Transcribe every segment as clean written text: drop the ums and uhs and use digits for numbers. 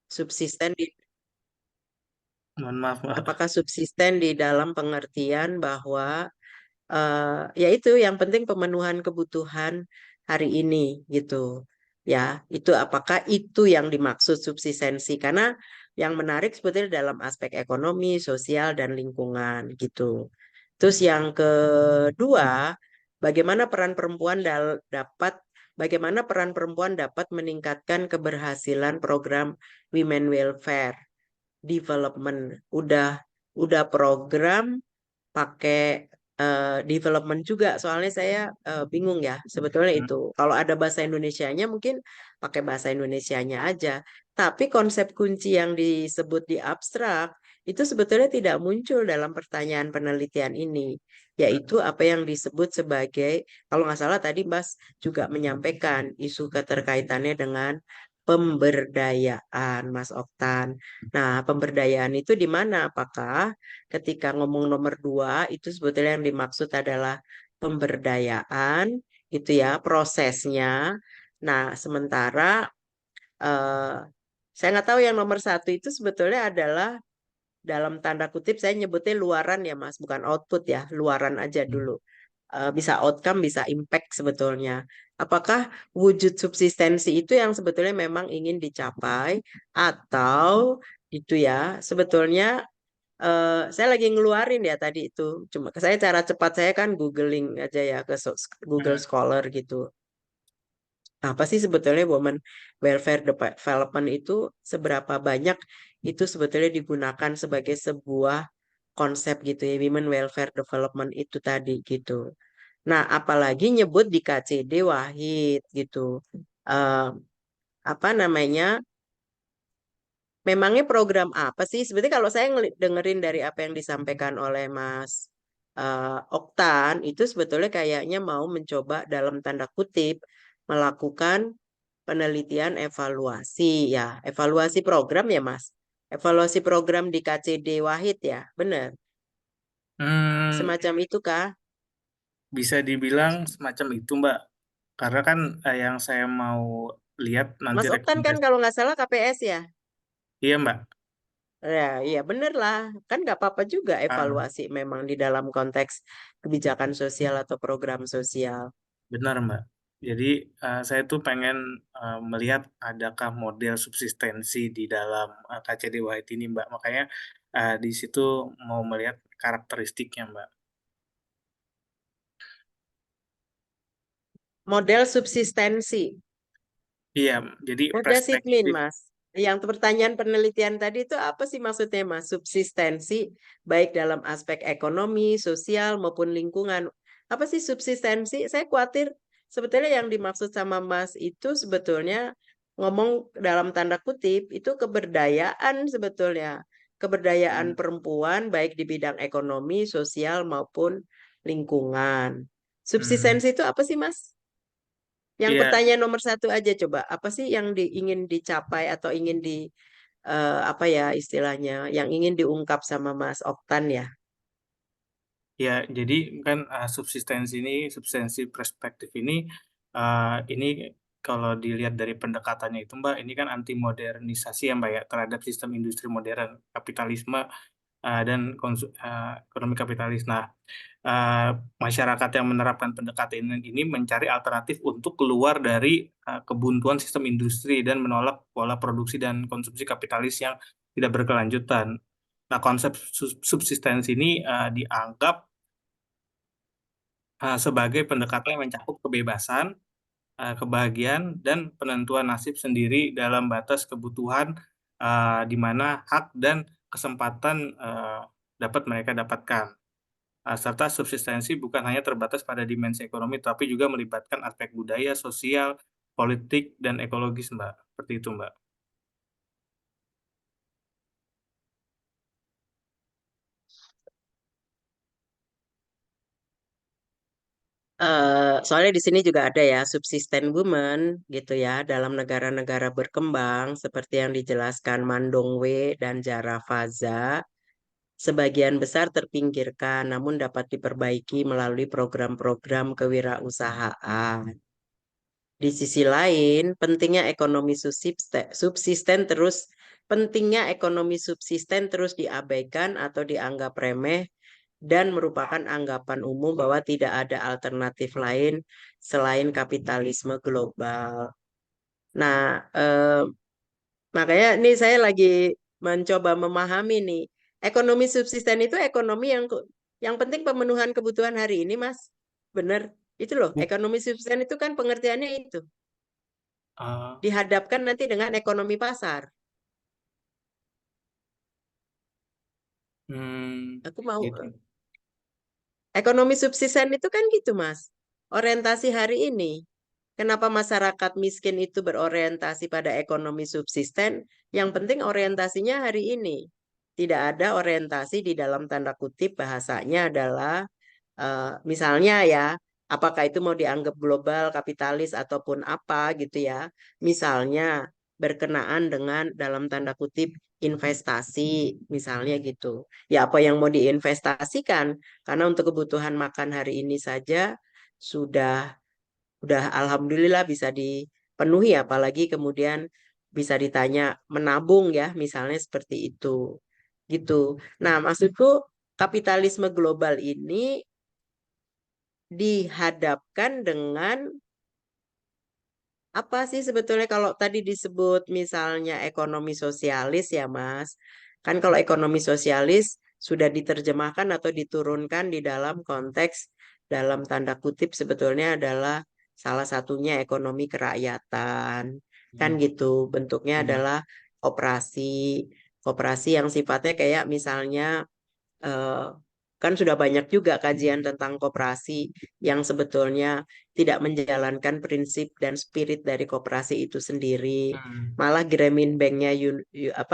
Subsisten di Mohon maaf, Mbak. apakah subsisten di dalam pengertian bahwa yaitu yang penting pemenuhan kebutuhan hari ini gitu. Ya, itu apakah itu yang dimaksud subsistensi? Karena yang menarik sebetulnya dalam aspek ekonomi, sosial, dan lingkungan gitu. Terus yang kedua, bagaimana peran perempuan bagaimana peran perempuan dapat meningkatkan keberhasilan program Women Welfare Development. Udah program pakai development juga. Soalnya saya bingung ya sebetulnya Hmm. itu. Kalau ada bahasa Indonesianya mungkin pakai bahasa Indonesianya aja. Tapi konsep kunci yang disebut di abstrak itu sebetulnya tidak muncul dalam pertanyaan penelitian ini, yaitu apa yang disebut sebagai, kalau nggak salah tadi Mas juga menyampaikan isu keterkaitannya dengan pemberdayaan, Mas Oktan. Nah, pemberdayaan itu di mana? Apakah ketika ngomong nomor dua itu sebetulnya yang dimaksud adalah pemberdayaan itu ya prosesnya. Nah, sementara eh, saya nggak tahu yang nomor satu itu sebetulnya adalah dalam tanda kutip saya nyebutnya luaran ya Mas, bukan output ya, luaran aja dulu. Bisa outcome, bisa impact sebetulnya. Apakah wujud subsistensi itu yang sebetulnya memang ingin dicapai atau itu ya sebetulnya saya lagi ngeluarin ya tadi itu. Cuma saya cara cepat saya kan googling aja ya ke Google Hmm. Scholar gitu. Apa sih sebetulnya Women Welfare Development itu seberapa banyak itu sebetulnya digunakan sebagai sebuah konsep gitu ya Women Welfare Development itu tadi gitu. Nah, apalagi nyebut di KCD Wahid gitu. Eh, apa namanya? Memangnya program apa sih? Sebenarnya kalau saya dengerin dari apa yang disampaikan oleh Mas Oktan, itu sebetulnya kayaknya mau mencoba dalam tanda kutip melakukan penelitian evaluasi ya, evaluasi program ya Mas. Evaluasi program di KCD Wahid ya, benar. Hmm, Semacam itu kah? bisa dibilang semacam itu, Mbak. Karena kan yang saya mau lihat nanti Mas Oktan kan rekomendasi. kalau nggak salah KPS ya. Iya, Mbak. Ya, iya bener lah. Kan nggak apa-apa juga Ah, evaluasi memang di dalam konteks kebijakan sosial atau program sosial. benar, Mbak. Jadi saya tuh pengen melihat adakah model subsistensi di dalam KCD Wahid ini, Mbak. Makanya di situ mau melihat karakteristiknya, Mbak. Model subsistensi. Iya, jadi What does it mean, perspektif. Mas? Yang pertanyaan penelitian tadi itu apa sih maksudnya, Mas? Subsistensi baik dalam aspek ekonomi, sosial maupun lingkungan. Apa sih subsistensi? Saya khawatir sebetulnya yang dimaksud sama Mas itu sebetulnya ngomong dalam tanda kutip itu keberdayaan sebetulnya. Keberdayaan Hmm. perempuan baik di bidang ekonomi, sosial maupun lingkungan. Hmm. Subsistensi itu apa sih, Mas? Yang Iya, pertanyaan nomor satu aja coba, apa sih yang ingin dicapai atau ingin apa ya istilahnya, yang ingin diungkap sama Mas Oktan ya? ya, jadi kan subsistensi perspektif ini kalau dilihat dari pendekatannya itu Mbak, ini kan anti modernisasi ya Mbak ya terhadap sistem industri modern, kapitalisme dan ekonomi kapitalis. Nah, eh, masyarakat yang menerapkan pendekatan ini mencari alternatif untuk keluar dari kebuntuan sistem industri dan menolak pola produksi dan konsumsi kapitalis yang tidak berkelanjutan. Nah, konsep subsistensi ini dianggap sebagai pendekatan yang mencakup kebebasan, kebahagiaan, dan penentuan nasib sendiri dalam batas kebutuhan di mana hak dan kesempatan dapat mereka dapatkan. Serta subsistensi bukan hanya terbatas pada dimensi ekonomi, tapi juga melibatkan aspek budaya, sosial, politik, dan ekologis, Mbak. Seperti itu, Mbak. Soalnya di sini juga ada ya subsisten women gitu ya dalam negara-negara berkembang seperti yang dijelaskan Mandongwe dan Jara Faza, sebagian besar terpinggirkan namun dapat diperbaiki melalui program-program kewirausahaan. Di sisi lain, pentingnya ekonomi subsisten terus pentingnya ekonomi subsisten terus diabaikan atau dianggap remeh dan merupakan anggapan umum bahwa tidak ada alternatif lain selain kapitalisme global. Nah, makanya ini saya lagi mencoba memahami nih, ekonomi subsisten itu ekonomi yang penting pemenuhan kebutuhan hari ini, Mas. Benar. Itu loh, Bu, ekonomi subsisten itu kan pengertiannya itu. uh, Dihadapkan nanti dengan ekonomi pasar. hmm, Aku mau gitu. ekonomi subsisten itu kan gitu, Mas. Orientasi hari ini. Kenapa masyarakat miskin itu berorientasi pada ekonomi subsisten? Yang penting orientasinya hari ini. Tidak ada orientasi di dalam tanda kutip bahasanya adalah misalnya ya, apakah itu mau dianggap global, kapitalis ataupun apa gitu ya. Misalnya berkenaan dengan dalam tanda kutip investasi, misalnya gitu. Ya apa yang mau diinvestasikan? Karena untuk kebutuhan makan hari ini saja sudah udah alhamdulillah bisa dipenuhi, apalagi kemudian bisa ditanya menabung ya misalnya seperti itu gitu. Nah, maksudku kapitalisme global ini dihadapkan dengan apa sih sebetulnya kalau tadi disebut misalnya ekonomi sosialis ya Mas. Kan kalau ekonomi sosialis sudah diterjemahkan atau diturunkan di dalam konteks dalam tanda kutip sebetulnya adalah salah satunya ekonomi kerakyatan. Kan Hmm, gitu. Bentuknya hmm, adalah koperasi. Koperasi yang sifatnya kayak misalnya eh, kan sudah banyak juga kajian tentang koperasi yang sebetulnya tidak menjalankan prinsip dan spirit dari koperasi itu sendiri. hmm, Malah Grameen Banknya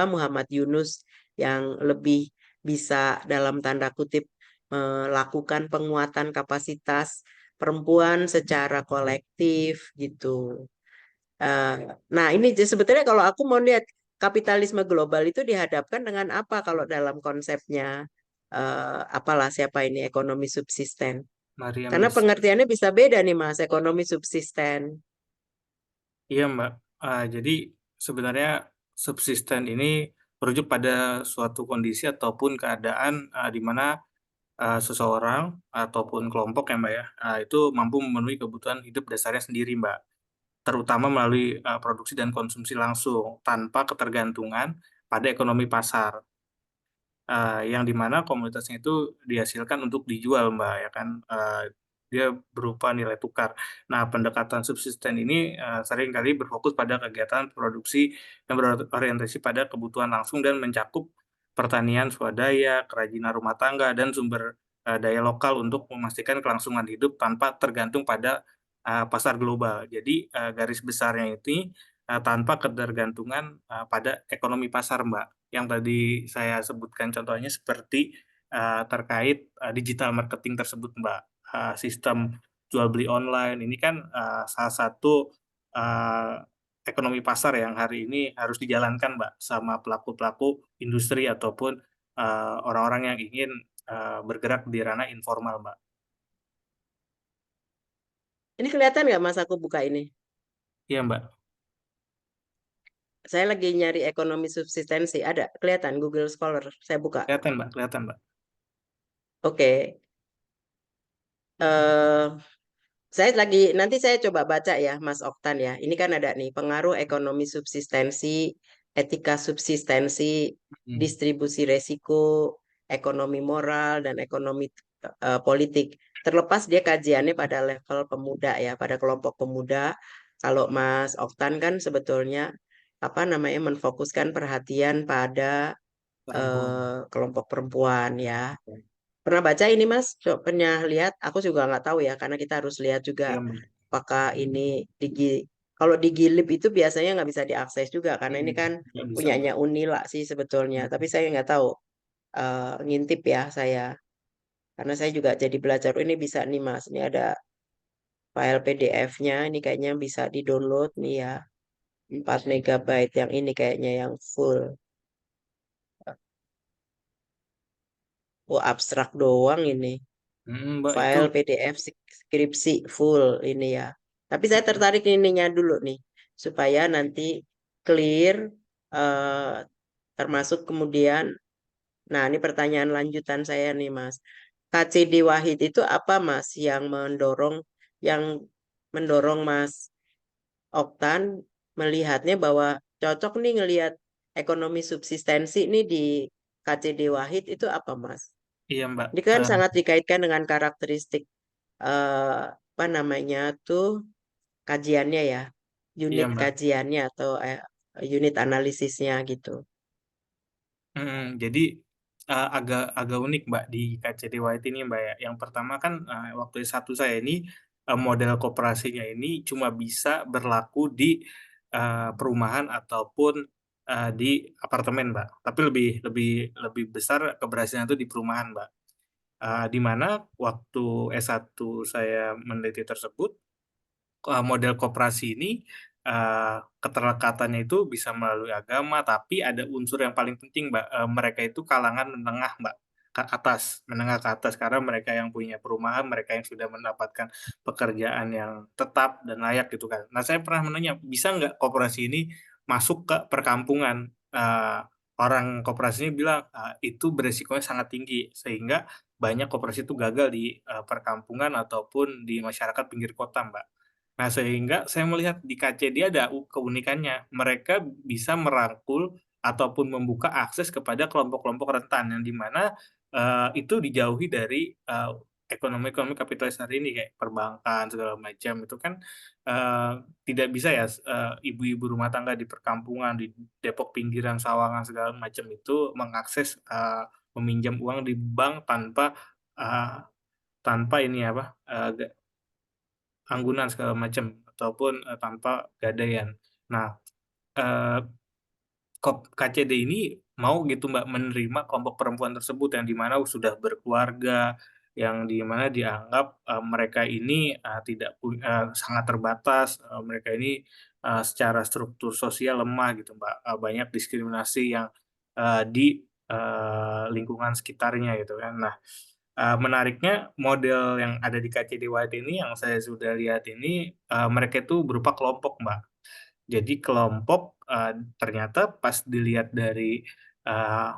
Muhammad Yunus yang lebih bisa dalam tanda kutip melakukan penguatan kapasitas perempuan secara kolektif gitu. Eh, nah, ini sebetulnya kalau aku mau lihat kapitalisme global itu dihadapkan dengan apa kalau dalam konsepnya apalah siapa ini ekonomi subsisten. Maria Karena Miss. pengertiannya bisa beda nih Mas, ekonomi subsisten. Iya, Mbak. Jadi sebenarnya subsisten ini merujuk pada suatu kondisi ataupun keadaan di mana seseorang ataupun kelompok ya, Mbak ya, itu mampu memenuhi kebutuhan hidup dasarnya sendiri, Mbak. Terutama melalui produksi dan konsumsi langsung tanpa ketergantungan pada ekonomi pasar. Yang dimana komoditasnya itu dihasilkan untuk dijual, Mbak, ya kan. Dia berupa nilai tukar. Nah, pendekatan subsisten ini seringkali berfokus pada kegiatan produksi yang berorientasi pada kebutuhan langsung dan mencakup pertanian swadaya, kerajinan rumah tangga, dan sumber daya lokal untuk memastikan kelangsungan hidup tanpa tergantung pada pasar global. Jadi, garis besarnya ini tanpa ketergantungan pada ekonomi pasar, Mbak, yang tadi saya sebutkan contohnya seperti terkait digital marketing tersebut, Mbak. Sistem jual beli online ini kan salah satu uh, ekonomi pasar yang hari ini harus dijalankan, Mbak, sama pelaku-pelaku industri ataupun orang-orang yang ingin bergerak di ranah informal, Mbak. Ini kelihatan nggak Mas aku buka ini? Iya, Mbak. Saya lagi nyari ekonomi subsistensi. Ada kelihatan Google Scholar. Saya buka. Kelihatan, Mbak. Kelihatan, Mbak. Oke. eh nanti saya coba baca ya, Mas Oktan ya. Ini kan ada nih, pengaruh ekonomi subsistensi, etika subsistensi, Hmm. distribusi resiko, ekonomi moral, dan ekonomi politik. Terlepas dia kajiannya pada level pemuda ya, pada kelompok pemuda. Kalau Mas Oktan kan sebetulnya apa namanya menfokuskan perhatian pada Perempuan. kelompok perempuan ya. Pernah baca ini Mas? Pernah lihat? Aku juga nggak tahu ya, karena kita harus lihat juga Iya, Mbak. apakah ini kalau di Gilib itu biasanya nggak bisa diakses juga, karena ini Hmm. kan Nggak bisa, punyanya Mbak. Unila sih sebetulnya. Tapi Hmm. saya nggak tahu, ngintip ya saya, karena saya juga jadi belajar. Oh, ini bisa nih Mas, ini ada file PDF-nya, ini kayaknya bisa di-download nih ya, 4 megabyte yang ini kayaknya yang full. Oh, abstrak doang ini. Mbak, itu. File PDF skripsi full ini ya. Tapi saya tertarik ininya dulu nih supaya nanti clear. eh Termasuk kemudian, nah ini pertanyaan lanjutan saya nih Mas. KCD Wahid itu apa Mas yang mendorong Mas Oktan melihatnya bahwa cocok nih ngelihat ekonomi subsistensi nih di KCD Wahid itu apa Mas? Iya Mbak. Ini kan sangat dikaitkan dengan karakteristik apa namanya tuh kajiannya ya, Iya unit Mbak. kajiannya atau unit analisisnya gitu. Jadi agak agak unik Mbak di KCD White ini Mbak ya. Yang pertama kan waktu S1 saya ini model koperasinya ini cuma bisa berlaku di perumahan ataupun di apartemen Mbak. Tapi lebih lebih lebih besar keberhasilan itu di perumahan Mbak. Di mana waktu S1 saya meneliti tersebut, model koperasi ini keterlekatannya itu bisa melalui agama, tapi ada unsur yang paling penting, Mbak, mereka itu kalangan menengah, Mbak, ke atas, menengah ke atas, karena mereka yang punya perumahan, mereka yang sudah mendapatkan pekerjaan yang tetap dan layak gitu kan. Nah, saya pernah menanya, bisa nggak koperasi ini masuk ke perkampungan? Orang koperasi ini bilang, itu beresikonya sangat tinggi, sehingga banyak koperasi itu gagal di perkampungan ataupun di masyarakat pinggir kota, Mbak. Nah, sehingga saya melihat di KCD ada keunikannya. Mereka bisa merangkul ataupun membuka akses kepada kelompok-kelompok rentan yang di mana, itu dijauhi dari, ekonomi-ekonomi kapitalis hari ini kayak perbankan segala macam itu kan, eee, tidak bisa ya ibu-ibu rumah tangga di perkampungan, di Depok pinggiran, Sawangan segala macam itu mengakses, meminjam uang di bank tanpa, eee, tanpa ini apa, anggunan segala macam ataupun, tanpa gadaian. Nah, eee, KCD ini mau gitu Mbak, menerima kelompok perempuan tersebut yang di mana sudah berkeluarga, yang di mana dianggap, mereka ini, sangat terbatas, mereka ini, secara struktur sosial lemah gitu Mbak, banyak diskriminasi yang, di, lingkungan sekitarnya gitu kan. Nah, menariknya model yang ada di KCD White ini yang saya sudah lihat ini, mereka itu berupa kelompok Mbak. Jadi kelompok, ternyata pas dilihat dari, eee,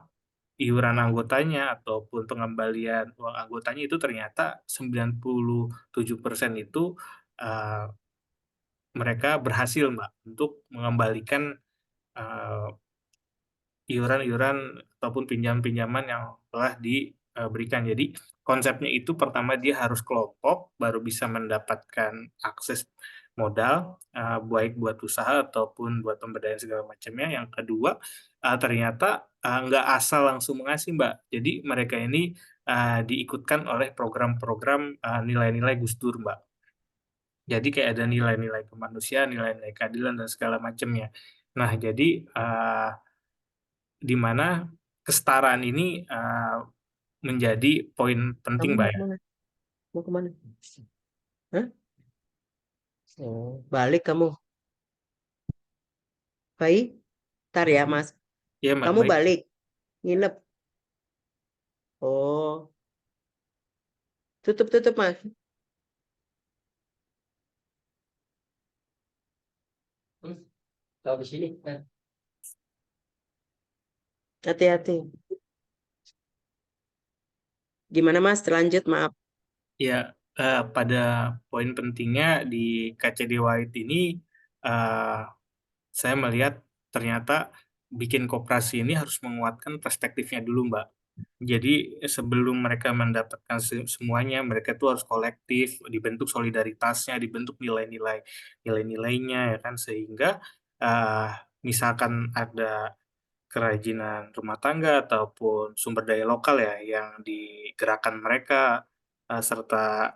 iuran anggotanya ataupun pengembalian uang anggotanya itu ternyata 97% itu, eee, mereka berhasil Mbak untuk mengembalikan, eee iuran-iuran ataupun pinjaman-pinjaman yang telah diberikan. Jadi konsepnya itu pertama dia harus kelompok, baru bisa mendapatkan akses modal, baik buat usaha ataupun buat pemberdayaan segala macamnya. Yang kedua, ternyata, nggak asal langsung mengasih, Mbak. Jadi mereka ini, diikutkan oleh program-program, nilai-nilai Gus Dur, Mbak. Jadi kayak ada nilai-nilai kemanusiaan, nilai-nilai keadilan dan segala macamnya. Nah jadi, di mana kesetaraan ini, menjadi poin penting, Kamu Mbak, mau ya. kemana? Mau kemana? Hah? Oh, balik kamu. Baik, ntar ya Mas. Iya, Mbak, Kamu baik. balik, nginep. Oh, tutup Mas. Kalau di sini. Hati-hati. Gimana Mas? Terlanjut, maaf. Iya, pada poin pentingnya di KCD White ini, eee, saya melihat ternyata bikin koperasi ini harus menguatkan perspektifnya dulu, Mbak. Jadi sebelum mereka mendapatkan semuanya, mereka tuh harus kolektif, dibentuk solidaritasnya, dibentuk nilai-nilainya ya kan, sehingga, eee, misalkan ada kerajinan rumah tangga ataupun sumber daya lokal ya yang digerakkan mereka, serta,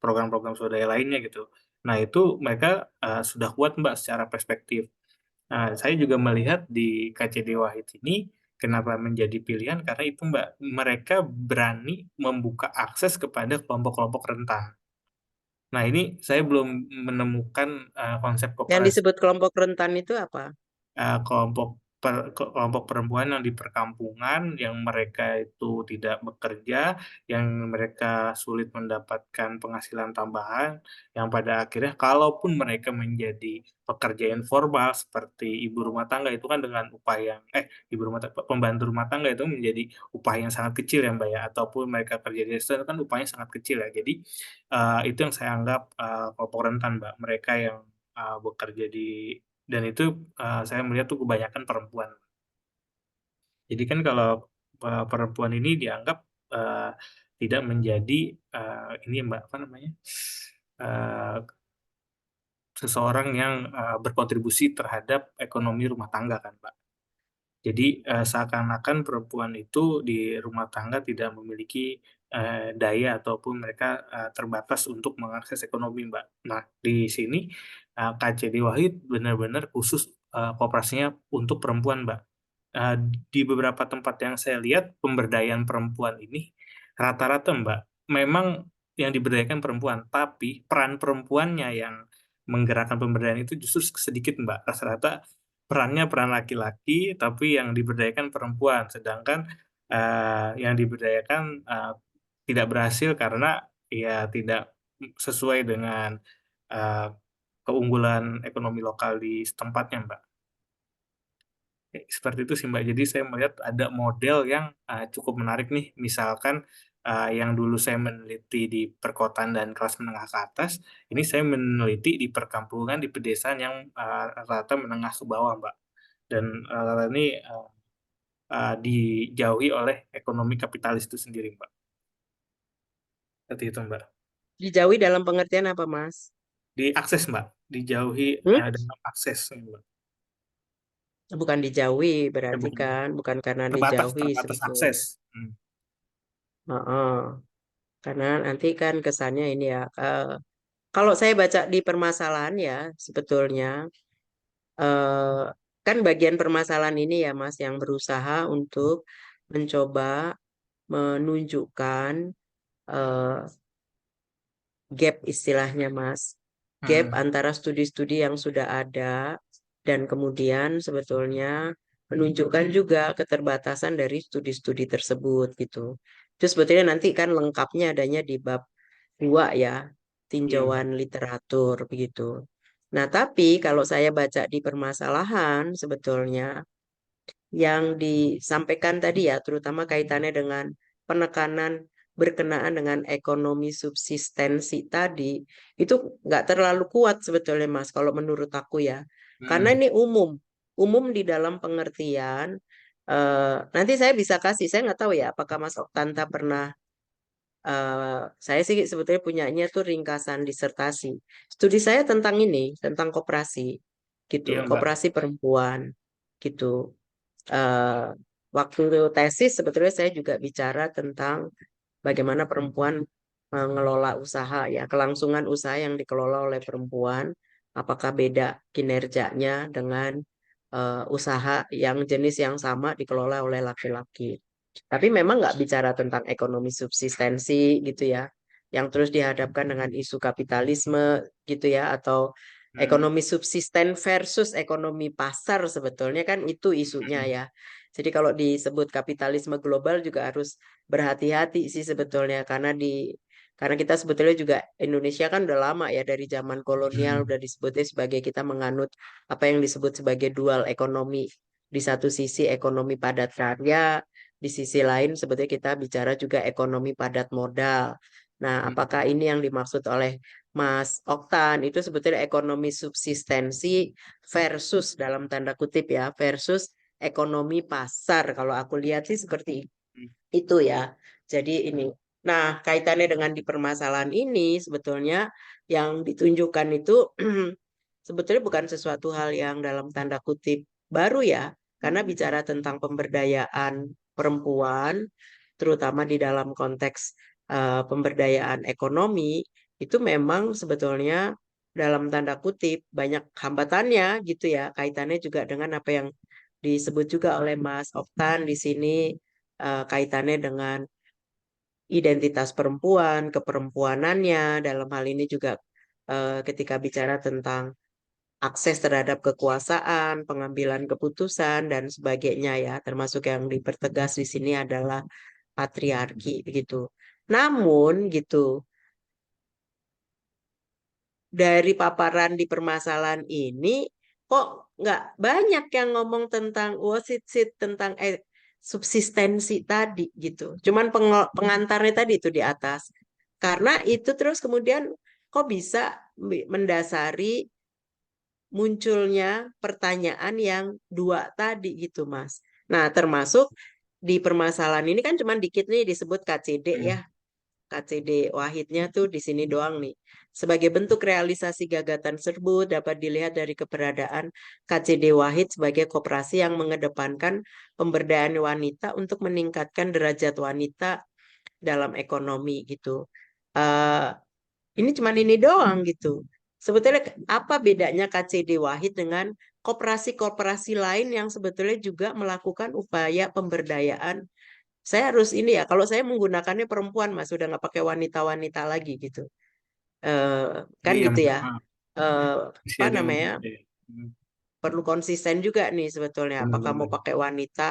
program-program swadaya lainnya gitu. Nah itu mereka, sudah kuat Mbak secara perspektif. Nah saya juga melihat di KCD Wahid ini kenapa menjadi pilihan karena itu Mbak, mereka berani membuka akses kepada kelompok-kelompok rentan. Nah ini saya belum menemukan, konsep Yang koperasi, disebut kelompok rentan itu apa? kelompok kelompok perempuan yang di perkampungan, yang mereka itu tidak bekerja, yang mereka sulit mendapatkan penghasilan tambahan, yang pada akhirnya kalaupun mereka menjadi pekerja informal seperti ibu rumah tangga itu kan dengan upah yang ibu rumah pembantu rumah tangga itu menjadi upah yang sangat kecil ya Mbak ya, ataupun mereka kerja di restoran kan upahnya sangat kecil ya. Jadi, itu yang saya anggap, kelompok rentan Mbak, mereka yang, bekerja di dan itu, saya melihat tuh kebanyakan perempuan. Jadi kan kalau, perempuan ini dianggap, eee, tidak menjadi, ini Mbak, apa namanya, eee, seseorang yang, berkontribusi terhadap ekonomi rumah tangga kan, Mbak. Jadi, seakan-akan perempuan itu di rumah tangga tidak memiliki, daya ataupun mereka, terbatas untuk mengakses ekonomi, Mbak. Nah, di sini, KCD Wahid benar-benar khusus, koperasinya untuk perempuan, Mbak. Eee, di beberapa tempat yang saya lihat pemberdayaan perempuan ini rata-rata, Mbak, memang yang diberdayakan perempuan, tapi peran perempuannya yang menggerakkan pemberdayaan itu justru sedikit, Mbak. Rata-rata perannya peran laki-laki, tapi yang diberdayakan perempuan. Sedangkan, yang diberdayakan, tidak berhasil karena ya tidak sesuai dengan, eee, keunggulan ekonomi lokal di setempatnya, Mbak. Seperti itu sih, Mbak. Jadi saya melihat ada model yang, cukup menarik nih, misalkan, yang dulu saya meneliti di perkotaan dan kelas menengah ke atas, ini saya meneliti di perkampungan, di pedesaan yang, rata-rata menengah ke bawah, Mbak. Dan, ini, dijauhi oleh ekonomi kapitalis itu sendiri, Mbak. Seperti itu, Mbak. Dijauhi dalam pengertian apa, Mas? Diakses, Mbak, dijauhi, Hmm? dalam akses, Mbak. Bukan dijauhi, Eh, berarti bukan, kan, bukan karena terbatas dijauhi terbatas akses. sebetulnya. Mhm, Heeh. Karena nanti kan kesannya ini ya, kalau saya baca di permasalahan ya, sebetulnya eh, kan bagian permasalahan ini ya, Mas, yang berusaha untuk mencoba menunjukkan eh, gap istilahnya, Mas. Gap mhm, antara studi-studi yang sudah ada dan kemudian sebetulnya menunjukkan juga keterbatasan dari studi-studi tersebut gitu. Itu sebetulnya nanti kan lengkapnya adanya di bab 2 ya, iya, Mbak. tinjauan literatur begitu. Nah, tapi kalau saya baca di permasalahan sebetulnya yang disampaikan tadi ya, terutama kaitannya dengan penekanan berkenaan dengan ekonomi subsistensi tadi, itu nggak terlalu kuat sebetulnya Mas, kalau menurut aku ya. Karena Mhm, ini umum di dalam pengertian, nanti saya bisa kasih, saya nggak tahu ya, apakah Mas Oktanta pernah, saya sih sebetulnya punyanya tuh ringkasan disertasi. Studi saya tentang ini, tentang koperasi, gitu, iya, Mbak. koperasi perempuan, gitu eh, waktu tesis sebetulnya saya juga bicara tentang bagaimana perempuan mengelola usaha ya, kelangsungan usaha yang dikelola oleh perempuan, apakah beda kinerjanya dengan usaha yang jenis yang sama dikelola oleh laki-laki. Tapi memang nggak bicara tentang ekonomi subsistensi gitu ya, yang terus dihadapkan dengan isu kapitalisme gitu ya, atau Mhm, ekonomi subsisten versus ekonomi pasar sebetulnya kan itu isunya mhm, ya. Jadi kalau disebut kapitalisme global juga harus berhati-hati sih sebetulnya karena kita sebetulnya juga Indonesia kan udah lama ya dari zaman kolonial mhm, udah disebutnya sebagai kita menganut apa yang disebut sebagai dual ekonomi. Di satu sisi ekonomi padat karya, di sisi lain sebetulnya kita bicara juga ekonomi padat modal. Nah, mhm, apakah ini yang dimaksud oleh Mas Oktan itu sebetulnya ekonomi subsistensi versus dalam tanda kutip ya, versus ekonomi pasar. Kalau aku lihat sih seperti mhm, itu ya. Jadi ini. Nah, kaitannya dengan di permasalahan ini sebetulnya yang ditunjukkan itu sebetulnya bukan sesuatu hal yang dalam tanda kutip baru ya, karena bicara tentang pemberdayaan perempuan, terutama di dalam konteks pemberdayaan ekonomi, itu memang sebetulnya dalam tanda kutip banyak hambatannya gitu ya, kaitannya juga dengan apa yang disebut juga oleh Mas Oktan di sini kaitannya dengan identitas perempuan, keperempuanannya, dalam hal ini juga ketika bicara tentang akses terhadap kekuasaan, pengambilan keputusan dan sebagainya ya, termasuk yang dipertegas di sini adalah patriarki gitu. Namun gitu, dari paparan di permasalahan ini kok nggak banyak yang ngomong tentang wasit tentang subsistensi tadi gitu. Cuman pengantarnya tadi itu di atas. Karena itu terus kemudian kok bisa mendasari munculnya pertanyaan yang dua tadi gitu, Mas. Nah, termasuk di permasalahan ini kan cuman dikit nih disebut KCD ya. Hmm. KCD Wahidnya tuh di sini doang nih. Sebagai bentuk realisasi gagasan tersebut dapat dilihat dari keberadaan KCD Wahid sebagai koperasi yang mengedepankan pemberdayaan wanita untuk meningkatkan derajat wanita dalam ekonomi gitu. Eh, ini cuman ini doang gitu. Sebetulnya apa bedanya KCD Wahid dengan koperasi-koperasi lain yang sebetulnya juga melakukan upaya pemberdayaan. Saya harus ini ya, kalau saya menggunakannya perempuan mas, sudah nggak pakai wanita-wanita lagi gitu. Kan Jadi yang gitu ya. masih Apa ada yang namanya? Perlu konsisten juga nih sebetulnya. Apakah mau benar-benar. pakai wanita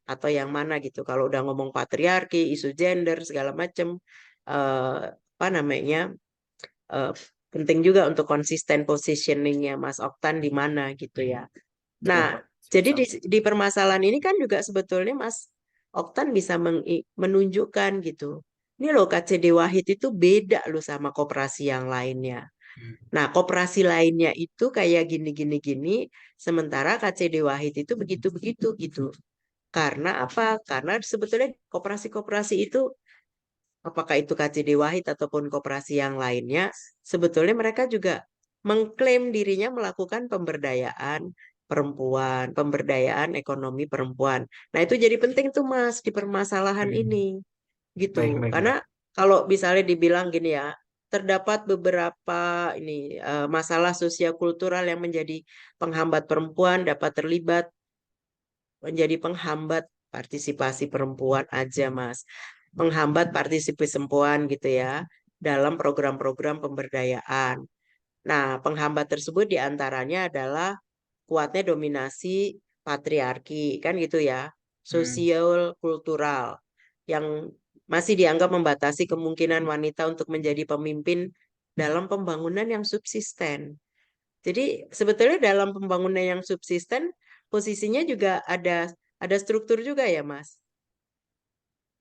atau yang mana gitu. Kalau udah ngomong patriarki, isu gender segala macam, apa namanya? eh, penting juga untuk konsisten positioningnya Mas Oktan di mana gitu ya. Betul, Nah, Pak. jadi Siap-siap. di permasalahan ini kan juga sebetulnya Mas Oktan bisa menunjukkan gitu. Ini loh KCD Wahid itu beda loh sama koperasi yang lainnya. Hmm. Nah, koperasi lainnya itu kayak gini-gini-gini, sementara KCD Wahid itu begitu-begitu gitu. Karena apa? Karena sebetulnya koperasi-koperasi itu apakah itu KCD Wahid ataupun koperasi yang lainnya, sebetulnya mereka juga mengklaim dirinya melakukan pemberdayaan perempuan, pemberdayaan ekonomi perempuan. Nah, itu jadi penting tuh Mas di permasalahan Hmm. ini gitu. Baik, baik, Karena baik. kalau misalnya dibilang gini ya, terdapat beberapa masalah sosial-kultural yang menjadi penghambat perempuan dapat terlibat menjadi penghambat partisipasi perempuan aja, Mas. Menghambat partisipasi perempuan gitu ya dalam program-program pemberdayaan. Nah, penghambat tersebut diantaranya adalah kuatnya dominasi patriarki, kan gitu ya, Hmm. sosial kultural yang masih dianggap membatasi kemungkinan wanita untuk menjadi pemimpin dalam pembangunan yang subsisten. Jadi sebetulnya dalam pembangunan yang subsisten posisinya juga ada struktur juga ya, Mas.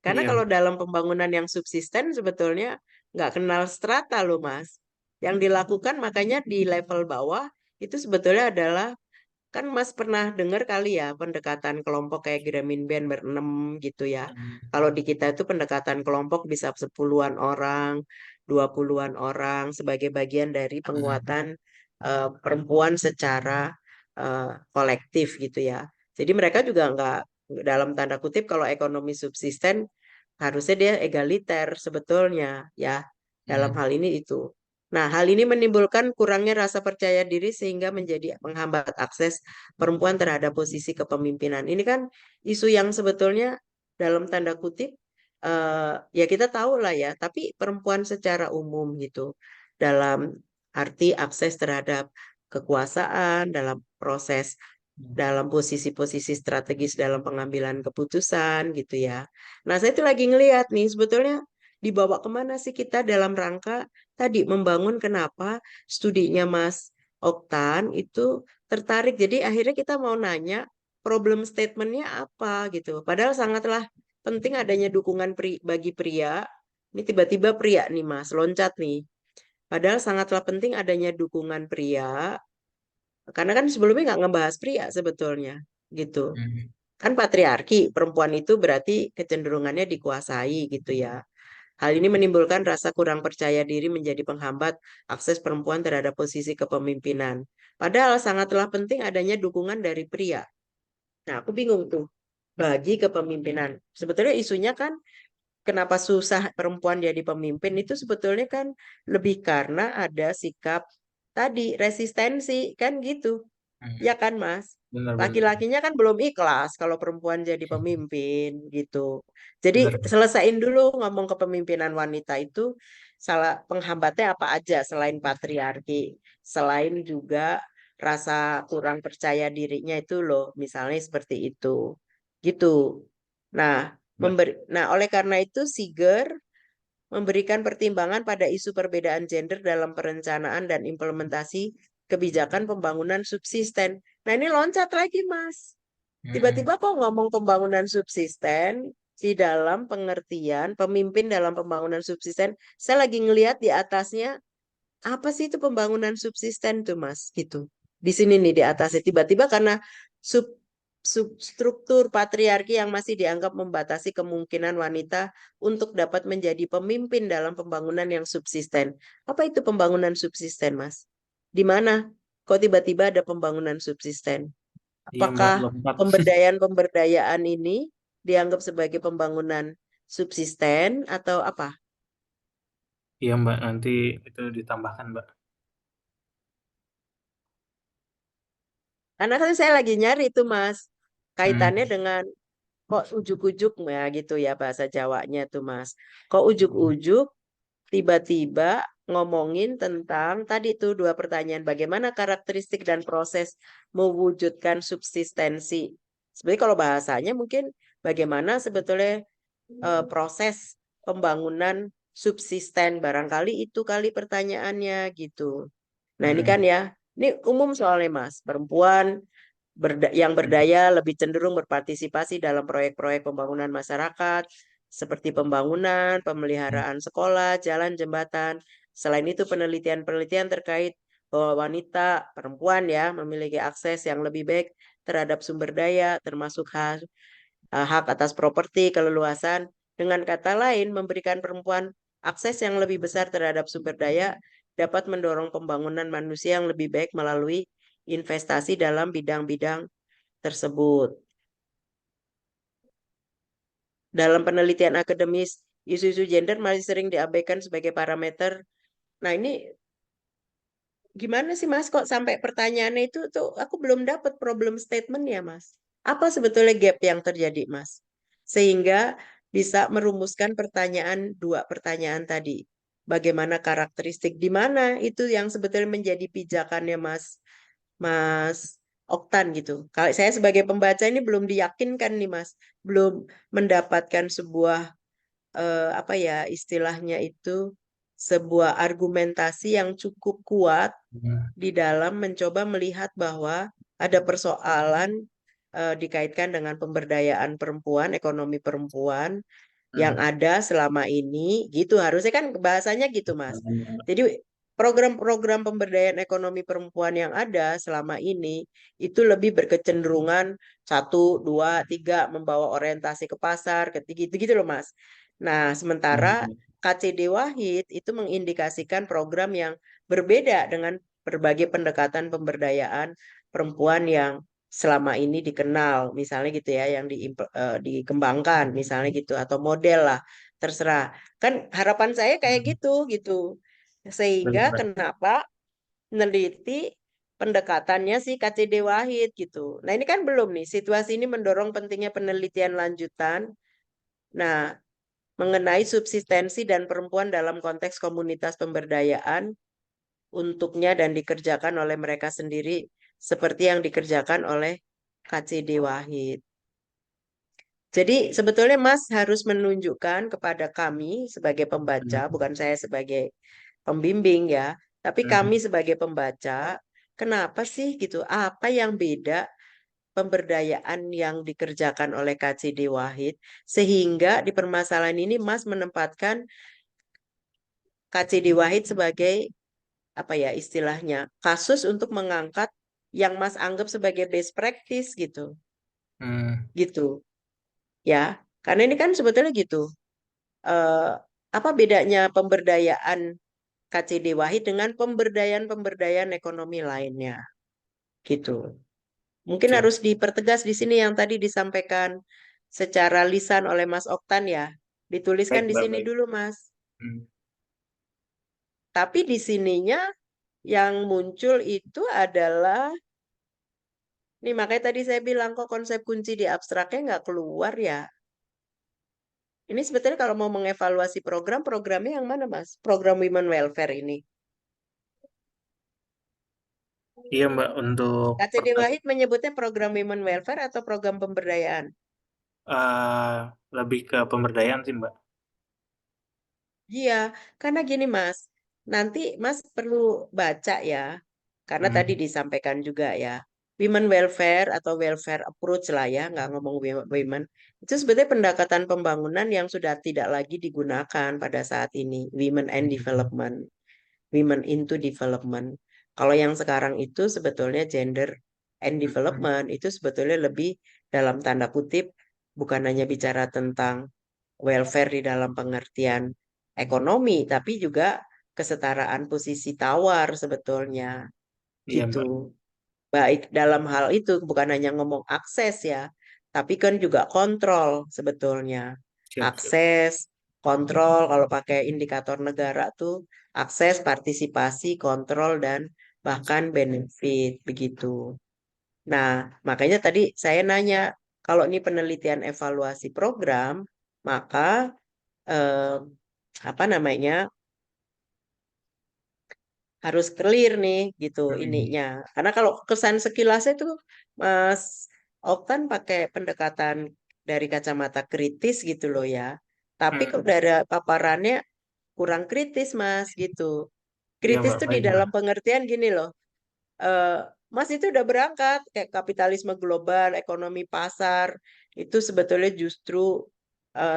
Karena Iya. kalau dalam pembangunan yang subsisten sebetulnya nggak kenal strata loh, Mas. Yang dilakukan makanya di level bawah itu sebetulnya adalah kan Mas pernah dengar kali ya pendekatan kelompok kayak Gramin Band berenam gitu ya. Hmm. Kalau di kita itu pendekatan kelompok bisa 10-an orang, 20-an orang sebagai bagian dari Hmm. penguatan perempuan secara kolektif gitu ya. Jadi mereka juga nggak dalam tanda kutip kalau ekonomi subsisten harusnya dia egaliter sebetulnya ya dalam Hmm. hal ini itu. Nah, hal ini menimbulkan kurangnya rasa percaya diri sehingga menjadi menghambat akses perempuan terhadap posisi kepemimpinan. Ini kan isu yang sebetulnya dalam tanda kutip ya kita tahu lah ya, tapi perempuan secara umum gitu dalam arti akses terhadap kekuasaan dalam proses dalam posisi-posisi strategis dalam pengambilan keputusan gitu ya. Nah, saya tuh lagi ngelihat nih sebetulnya dibawa kemana sih kita dalam rangka tadi membangun kenapa studinya Mas Oktan itu tertarik. Jadi akhirnya kita mau nanya problem statementnya apa gitu. Padahal sangatlah penting adanya dukungan bagi pria. Ini tiba-tiba pria nih Mas, loncat nih. Padahal sangatlah penting adanya dukungan pria karena kan sebelumnya nggak ngebahas pria sebetulnya gitu. Hmm. Kan patriarki, perempuan itu berarti kecenderungannya dikuasai gitu ya. Hal ini menimbulkan rasa kurang percaya diri menjadi penghambat akses perempuan terhadap posisi kepemimpinan. Padahal sangatlah penting adanya dukungan dari pria. Nah, aku bingung tuh bagi kepemimpinan. Sebetulnya isunya kan kenapa susah perempuan jadi pemimpin itu sebetulnya kan lebih karena ada sikap tadi resistensi kan gitu. Hmm. Ya kan, Mas? Benar-benar. Laki-lakinya kan belum ikhlas kalau perempuan jadi pemimpin gitu. Jadi Benar, Pak. selesaiin dulu ngomong kepemimpinan wanita itu salah penghambatnya apa aja selain patriarki, selain juga rasa kurang percaya dirinya itu loh, misalnya seperti itu. Gitu. Nah, Mbak. oleh karena itu Siger memberikan pertimbangan pada isu perbedaan gender dalam perencanaan dan implementasi kebijakan pembangunan subsisten. Nah, ini loncat lagi, Mas. Mm-mm. Tiba-tiba kok ngomong pembangunan subsisten di dalam pengertian pemimpin dalam pembangunan subsisten. Saya lagi ngelihat di atasnya apa sih itu pembangunan subsisten tuh Mas gitu. Di sini nih di atasnya tiba-tiba karena sub substruktur patriarki yang masih dianggap membatasi kemungkinan wanita untuk dapat menjadi pemimpin dalam pembangunan yang subsisten. Apa itu pembangunan subsisten, Mas? Di mana? Kok tiba-tiba ada pembangunan subsisten? Iya Mbak, Apakah lompat. pemberdayaan-pemberdayaan ini dianggap sebagai pembangunan subsisten atau apa? Iya Mbak, nanti itu ditambahkan Mbak. Karena kan saya lagi nyari itu Mas, kaitannya Hmm. dengan kok ujuk-ujuk ya gitu ya bahasa Jawanya tuh Mas. Kok ujuk-ujuk tiba-tiba ngomongin tentang tadi tuh dua pertanyaan bagaimana karakteristik dan proses mewujudkan subsistensi. Sebenarnya kalau bahasanya mungkin bagaimana sebetulnya proses pembangunan subsisten barangkali itu kali pertanyaannya gitu. Nah, ini kan Mm-mm. ya, ini umum soalnya Mas, perempuan yang berdaya lebih cenderung berpartisipasi dalam proyek-proyek pembangunan masyarakat, seperti pembangunan, pemeliharaan sekolah, jalan, jembatan. Selain itu, penelitian-penelitian terkait bahwa wanita, perempuan ya, memiliki akses yang lebih baik terhadap sumber daya, termasuk hak atas properti, keleluasan. Dengan kata lain, memberikan perempuan akses yang lebih besar terhadap sumber daya dapat mendorong pembangunan manusia yang lebih baik melalui investasi dalam bidang-bidang tersebut. Dalam penelitian akademis, isu-isu gender masih sering diabaikan sebagai parameter. Nah, ini gimana sih Mas kok sampai pertanyaannya itu tuh aku belum dapat problem statement ya Mas. Apa sebetulnya gap yang terjadi Mas? Sehingga bisa merumuskan dua pertanyaan tadi. Bagaimana karakteristik di mana itu yang sebetulnya menjadi pijakannya Mas Oktan gitu. Kalau saya sebagai pembaca ini belum diyakinkan nih Mas, belum mendapatkan sebuah apa ya istilahnya itu sebuah argumentasi yang cukup kuat Hmm. di dalam mencoba melihat bahwa ada persoalan dikaitkan dengan pemberdayaan perempuan, ekonomi perempuan yang Hmm. ada selama ini gitu harusnya kan bahasanya gitu Mas. Jadi program-program pemberdayaan ekonomi perempuan yang ada selama ini itu lebih berkecenderungan satu, dua, tiga membawa orientasi ke pasar, ketiga gitu gitu loh Mas. Nah, sementara Hmm. KCD Wahid itu mengindikasikan program yang berbeda dengan berbagai pendekatan pemberdayaan perempuan yang selama ini dikenal, misalnya gitu ya, yang dikembangkan, misalnya gitu, atau model lah, terserah. Kan harapan saya kayak Hmm. gitu, gitu. Sehingga Baik, Mbak. kenapa meneliti pendekatannya si KCD Wahid gitu. Nah ini kan belum nih, situasi ini mendorong pentingnya penelitian lanjutan. Nah, mengenai subsistensi dan perempuan dalam konteks komunitas pemberdayaan untuknya dan dikerjakan oleh mereka sendiri seperti yang dikerjakan oleh KCD Wahid. Jadi sebetulnya Mas harus menunjukkan kepada kami sebagai pembaca, Hmm. bukan saya sebagai pembimbing ya, tapi kami Hmm. sebagai pembaca, kenapa sih gitu? Apa yang beda pemberdayaan yang dikerjakan oleh KCD Wahid sehingga di permasalahan ini Mas menempatkan KCD Wahid sebagai apa ya istilahnya kasus untuk mengangkat yang Mas anggap sebagai best practice gitu, Hmm. gitu ya. Karena ini kan sebetulnya gitu. eh, Apa bedanya pemberdayaan KCD Wahid dengan pemberdayaan-pemberdayaan ekonomi lainnya gitu. Mungkin Oke. harus dipertegas di sini yang tadi disampaikan secara lisan oleh Mas Oktan ya. Dituliskan Baik, di Mbak, sini baik. dulu Mas. Hmm. Tapi di sininya yang muncul itu adalah, nih makanya tadi saya bilang kok konsep kunci di abstraknya nggak keluar ya. Ini sebetulnya kalau mau mengevaluasi programnya yang mana Mas? Program Women Welfare ini. Iya Mbak, untuk KCD Wahid menyebutnya program Women Welfare atau program pemberdayaan? eh, lebih ke pemberdayaan sih Mbak. Iya, karena gini Mas, nanti Mas perlu baca ya, karena tadi Hmm, disampaikan juga ya, women welfare atau welfare approach lah ya, nggak ngomong women, itu sebetulnya pendekatan pembangunan yang sudah tidak lagi digunakan pada saat ini, women and development, women into development. Kalau yang sekarang itu sebetulnya gender and development, itu sebetulnya lebih dalam tanda kutip, bukan hanya bicara tentang welfare di dalam pengertian ekonomi, tapi juga kesetaraan posisi tawar sebetulnya iya Mbak, gitu. Baik dalam hal itu bukan hanya ngomong akses ya, tapi kan juga kontrol sebetulnya. siap siap. Akses, kontrol kalau pakai indikator negara tuh akses, partisipasi, kontrol dan bahkan benefit begitu. Nah, makanya tadi saya nanya, kalau ini penelitian evaluasi program, maka eh, apa namanya harus clear nih gitu Hmm. ininya. Karena kalau kesan sekilas itu Mas Oktan pakai pendekatan dari kacamata kritis gitu loh ya. Tapi kok Hmm. dari paparannya kurang kritis Mas gitu. Iya Kritis Mbak, tuh di baik Mbak. dalam pengertian gini loh. eh, Mas itu udah berangkat kayak kapitalisme global, ekonomi pasar itu sebetulnya justru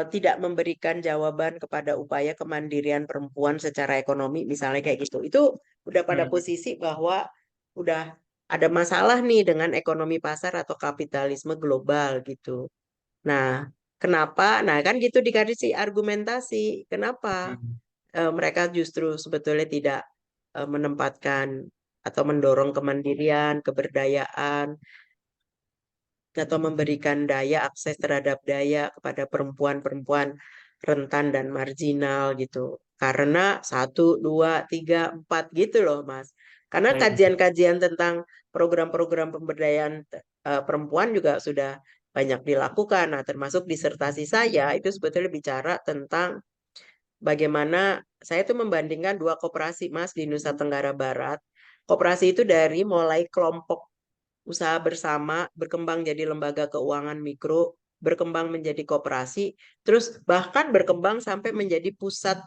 tidak memberikan jawaban kepada upaya kemandirian perempuan secara ekonomi, misalnya kayak gitu. Itu udah pada Hmm. posisi bahwa udah ada masalah nih dengan ekonomi pasar atau kapitalisme global gitu. Nah, kenapa? Nah, kan gitu dikasih argumentasi. Kenapa Hmm. mereka justru sebetulnya tidak menempatkan atau mendorong kemandirian, keberdayaan, atau memberikan daya akses terhadap daya kepada perempuan-perempuan rentan dan marginal gitu. Karena satu, dua, tiga, empat gitu loh, Mas. Karena Baik Mbak. kajian-kajian tentang program-program pemberdayaan perempuan juga sudah banyak dilakukan. Nah, termasuk disertasi saya itu sebetulnya bicara tentang bagaimana saya tuh membandingkan dua koperasi, Mas, di Nusa Tenggara Barat. Koperasi itu dari mulai kelompok usaha bersama, berkembang jadi lembaga keuangan mikro, berkembang menjadi koperasi, terus bahkan berkembang sampai menjadi pusat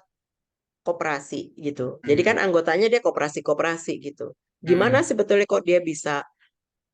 koperasi gitu. Jadi kan Hmm. anggotanya dia koperasi-koperasi gitu. Gimana Hmm. sebetulnya kok dia bisa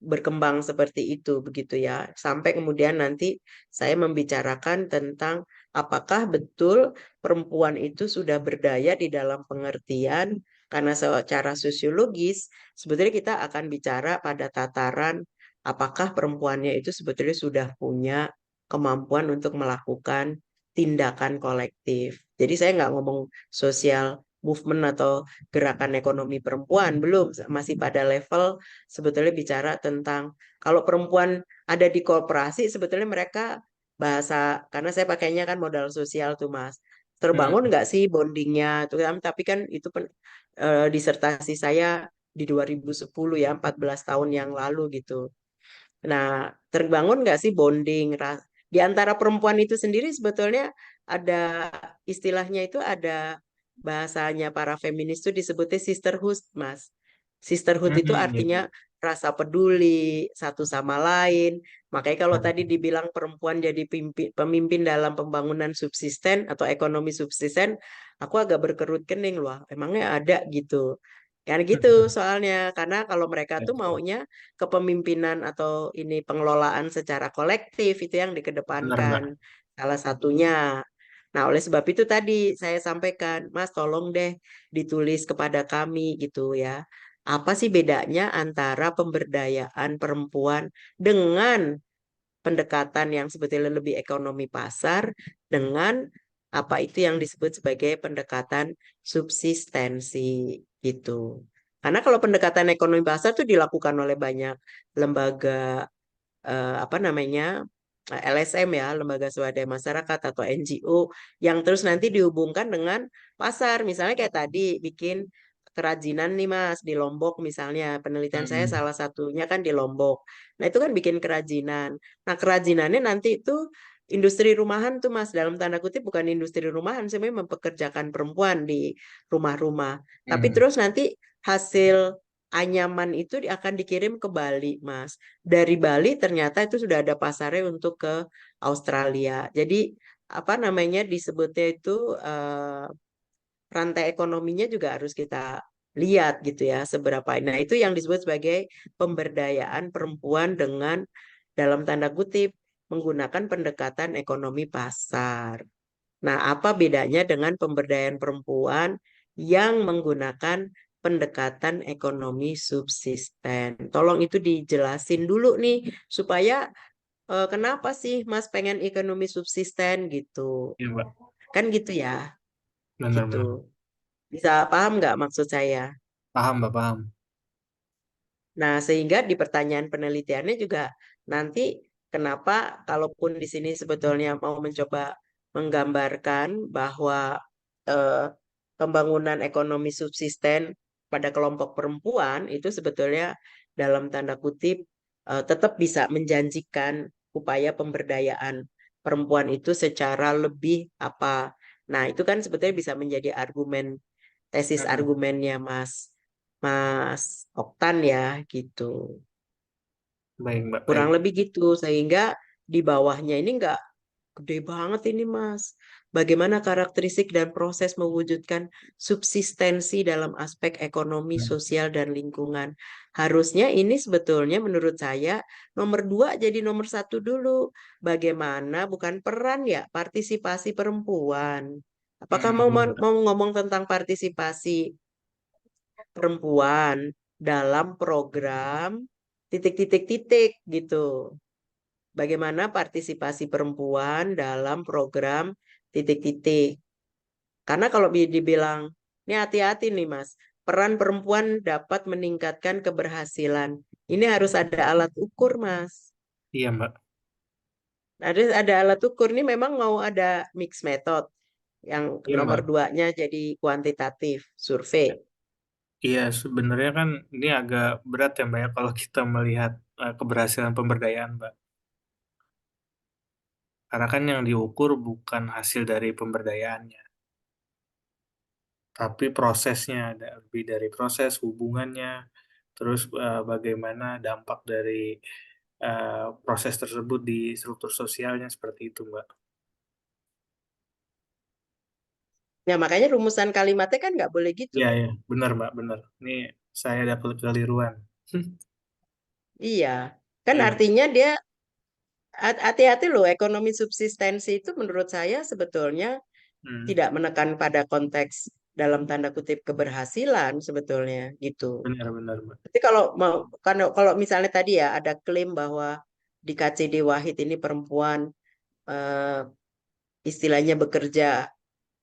berkembang seperti itu begitu ya. Sampai kemudian nanti saya membicarakan tentang apakah betul perempuan itu sudah berdaya di dalam pengertian karena secara sosiologis sebetulnya kita akan bicara pada tataran apakah perempuannya itu sebetulnya sudah punya kemampuan untuk melakukan tindakan kolektif. Jadi saya nggak ngomong sosial movement atau gerakan ekonomi perempuan, belum, masih pada level sebetulnya bicara tentang kalau perempuan ada di koperasi sebetulnya mereka bahasa karena saya pakainya kan modal sosial tuh Mas. Terbangun Hmm. nggak sih bondingnya tuh tapi kan itu disertasi saya di 2010 ya 14 tahun yang lalu gitu. Nah, terbangun nggak sih bonding di antara perempuan itu sendiri sebetulnya ada istilahnya itu ada bahasanya para feminis itu disebutnya sisterhood, Mas. Sisterhood itu Hmm. Iya. artinya rasa peduli satu sama lain. Makanya kalau tadi Hmm. dibilang perempuan jadi pemimpin dalam pembangunan subsisten atau ekonomi subsisten, aku agak berkerut kening loh. Emangnya ada gitu. Kan gitu soalnya karena kalau mereka Siap, tuh siap. maunya kepemimpinan atau ini pengelolaan secara kolektif itu yang Benar dikedepankan Mbak. salah satunya. Nah, oleh sebab itu tadi saya sampaikan, Mas, tolong deh ditulis kepada kami gitu ya. Apa sih bedanya antara pemberdayaan perempuan dengan pendekatan yang sebetulnya lebih ekonomi pasar dengan apa itu yang disebut sebagai pendekatan subsistensi gitu. Karena kalau pendekatan ekonomi pasar itu dilakukan oleh banyak lembaga apa namanya LSM ya, lembaga swadaya masyarakat atau NGO yang terus nanti dihubungkan dengan pasar. Misalnya kayak tadi bikin kerajinan nih Mas di Lombok misalnya. Penelitian saya Hmm. salah satunya kan di Lombok. Nah, itu kan bikin kerajinan. Nah, kerajinannya nanti itu industri rumahan tuh Mas dalam tanda kutip bukan industri rumahan sebenarnya mempekerjakan perempuan di rumah-rumah. Tapi Hmm. terus nanti hasil anyaman itu akan dikirim ke Bali, Mas. Dari Bali ternyata itu sudah ada pasarnya untuk ke Australia. Jadi apa namanya disebutnya itu rantai ekonominya juga harus kita lihat gitu ya seberapa. Nah, itu yang disebut sebagai pemberdayaan perempuan dengan dalam tanda kutip menggunakan pendekatan ekonomi pasar. Nah, apa bedanya dengan pemberdayaan perempuan yang menggunakan pendekatan ekonomi subsisten? Tolong itu dijelasin dulu nih supaya kenapa sih Mas pengen ekonomi subsisten gitu? Iya, Mbak. Kan gitu ya, gitu. Benar-benar. Bisa paham nggak maksud saya? Paham, Mbak, paham. Nah, sehingga di pertanyaan penelitiannya juga nanti kenapa kalaupun di sini sebetulnya mau mencoba menggambarkan bahwa eh, pembangunan ekonomi subsisten pada kelompok perempuan itu sebetulnya dalam tanda kutip tetap bisa menjanjikan upaya pemberdayaan perempuan itu secara lebih apa. Nah, itu kan sebetulnya bisa menjadi argumen tesis Hmm. argumennya Mas Oktan ya gitu. Baik, Mbak, Kurang baik. lebih gitu sehingga di bawahnya ini enggak gede banget ini Mas. Bagaimana karakteristik dan proses mewujudkan subsistensi dalam aspek ekonomi, Hmm. sosial, dan lingkungan. Harusnya ini sebetulnya menurut saya nomor dua jadi nomor satu dulu. Bagaimana bukan peran ya partisipasi perempuan. Apakah Hmm, mau iya, Mbak. mau ngomong tentang partisipasi perempuan dalam program titik-titik-titik gitu. Bagaimana partisipasi perempuan dalam program titik-titik. Karena kalau dibilang, ini hati-hati nih Mas, peran perempuan dapat meningkatkan keberhasilan. Ini harus ada alat ukur Mas. Iya, Mbak. Ada alat ukur, ini memang mau ada mix method. Yang Iya, nomor Mbak. duanya jadi kuantitatif, survei. Iya, sebenarnya kan ini agak berat ya, Mbak, ya, kalau kita melihat keberhasilan pemberdayaan, Mbak. Karena kan yang diukur bukan hasil dari pemberdayaannya, tapi prosesnya, ada lebih dari proses, hubungannya, terus bagaimana dampak dari proses tersebut di struktur sosialnya, seperti itu, Mbak. Nah, makanya rumusan kalimatnya kan nggak boleh gitu. Iya, iya, benar, Mbak, benar. Ini saya dapat keliruan. Iya, kan Iya. artinya dia hati-hati loh, ekonomi subsistensi itu menurut saya sebetulnya Hmm, tidak menekan pada konteks dalam tanda kutip keberhasilan sebetulnya gitu. benar-benar, Mbak. Tapi kalau mau kalau misalnya tadi ya ada klaim bahwa di KCD Wahid ini perempuan eh, istilahnya bekerja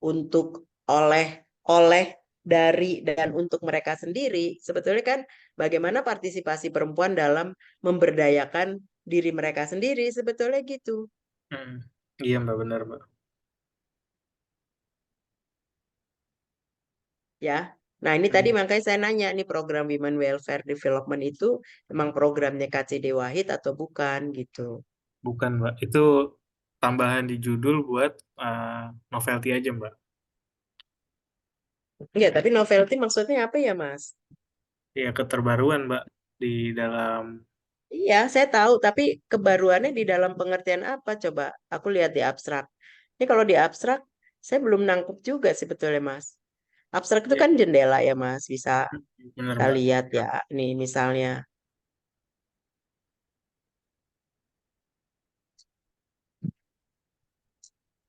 untuk oleh oleh dari dan untuk mereka sendiri, sebetulnya kan bagaimana partisipasi perempuan dalam memberdayakan diri mereka sendiri sebetulnya gitu Hmm. Iya, Mbak, benar, Mbak. ya. Nah, ini tadi Hmm. makanya saya nanya nih program Women Welfare Development itu memang programnya KCD Wahid atau bukan gitu. Bukan, Mbak. Itu tambahan di judul buat novelty aja, Mbak. Enggak, tapi novelty maksudnya apa ya, Mas? Ya, keterbaruan, Mbak, di dalam. Iya, saya tahu, tapi kebaruannya di dalam pengertian apa? Coba aku lihat di abstrak. Ini kalau di abstrak, saya belum nangkep juga sebetulnya, Mas. Abstrak itu Ya, kan jendela ya, Mas. Bisa benar, kita Mbak. lihat ya. Nih misalnya.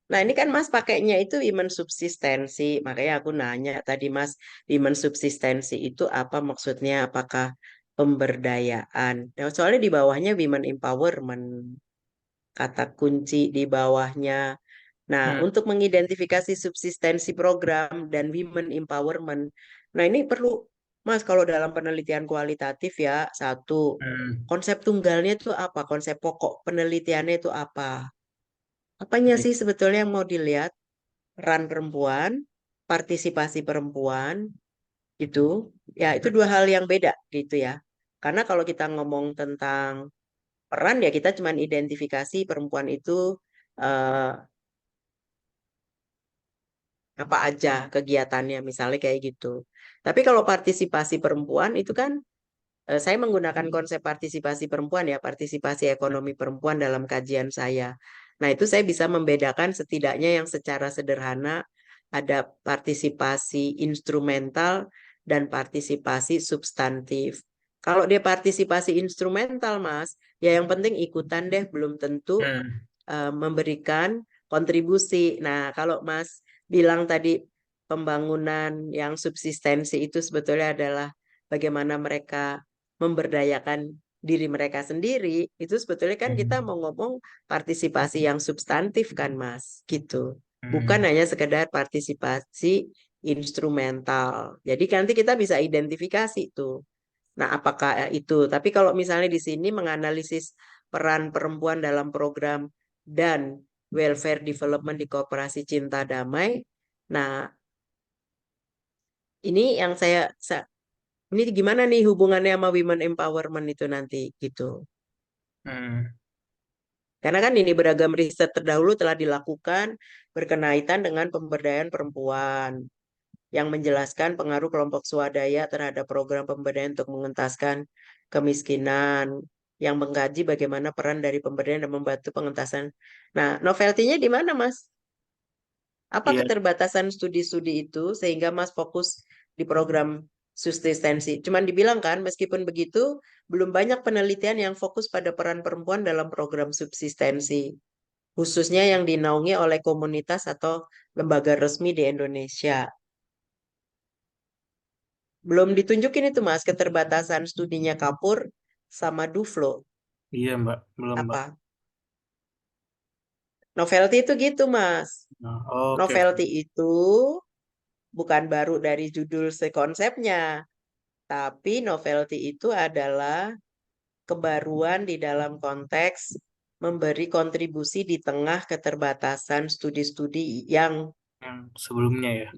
Nah, ini kan Mas pakainya itu iman subsistensi. Makanya aku nanya tadi, Mas, iman subsistensi itu apa maksudnya? Apakah pemberdayaan? Nah, soalnya di bawahnya women empowerment. Kata kunci di bawahnya. Nah, Hmm. untuk mengidentifikasi subsistensi program dan women empowerment. Nah, ini perlu, Mas, kalau dalam penelitian kualitatif ya, satu, Hmm. konsep tunggalnya itu apa? Konsep pokok penelitiannya itu apa? Apanya Baik. sih sebetulnya yang mau dilihat? Peran perempuan, partisipasi perempuan, itu, ya itu dua hal yang beda gitu ya. Karena kalau kita ngomong tentang peran ya kita cuma identifikasi perempuan itu eh, apa aja kegiatannya misalnya kayak gitu. Tapi kalau partisipasi perempuan itu kan Saya menggunakan konsep partisipasi perempuan ya, partisipasi ekonomi perempuan dalam kajian saya. Nah, itu saya bisa membedakan setidaknya yang secara sederhana ada partisipasi instrumental dan partisipasi substantif. Kalau dia partisipasi instrumental, Mas, ya yang penting ikutan deh, belum tentu Hmm. memberikan kontribusi. Nah, kalau Mas bilang tadi pembangunan yang subsistensi itu sebetulnya adalah bagaimana mereka memberdayakan diri mereka sendiri, itu sebetulnya kan kita Hmm. mau ngomong partisipasi yang substantif kan, Mas, gitu. Bukan Hmm. hanya sekedar partisipasi instrumental. Jadi nanti kita bisa identifikasi tuh. Nah, apakah itu? Tapi kalau misalnya di sini menganalisis peran perempuan dalam program dan welfare development di Koperasi Cinta Damai, nah ini yang ini gimana nih hubungannya sama women empowerment itu nanti gitu. Hmm. Karena kan ini beragam riset terdahulu telah dilakukan berkenaitan dengan pemberdayaan perempuan yang menjelaskan pengaruh kelompok swadaya terhadap program pemberdayaan untuk mengentaskan kemiskinan, yang mengkaji bagaimana peran dari pemberdayaan dan membantu pengentasan. Nah, novelty-nya di mana, Mas? Apa Iya. keterbatasan studi-studi itu sehingga Mas fokus di program subsistensi? Cuman dibilang kan, meskipun begitu, belum banyak penelitian yang fokus pada peran perempuan dalam program subsistensi, khususnya yang dinaungi oleh komunitas atau lembaga resmi di Indonesia. Belum ditunjukin itu Mas, keterbatasan studinya Kapur sama Duflo. Iya, Mbak. Belum, Mbak. Apa? Novelty itu gitu Mas. Nah, oke, oke. Novelty itu bukan baru dari judul sekonsepnya, tapi novelty itu adalah kebaruan di dalam konteks memberi kontribusi di tengah keterbatasan studi-studi Yang sebelumnya ya.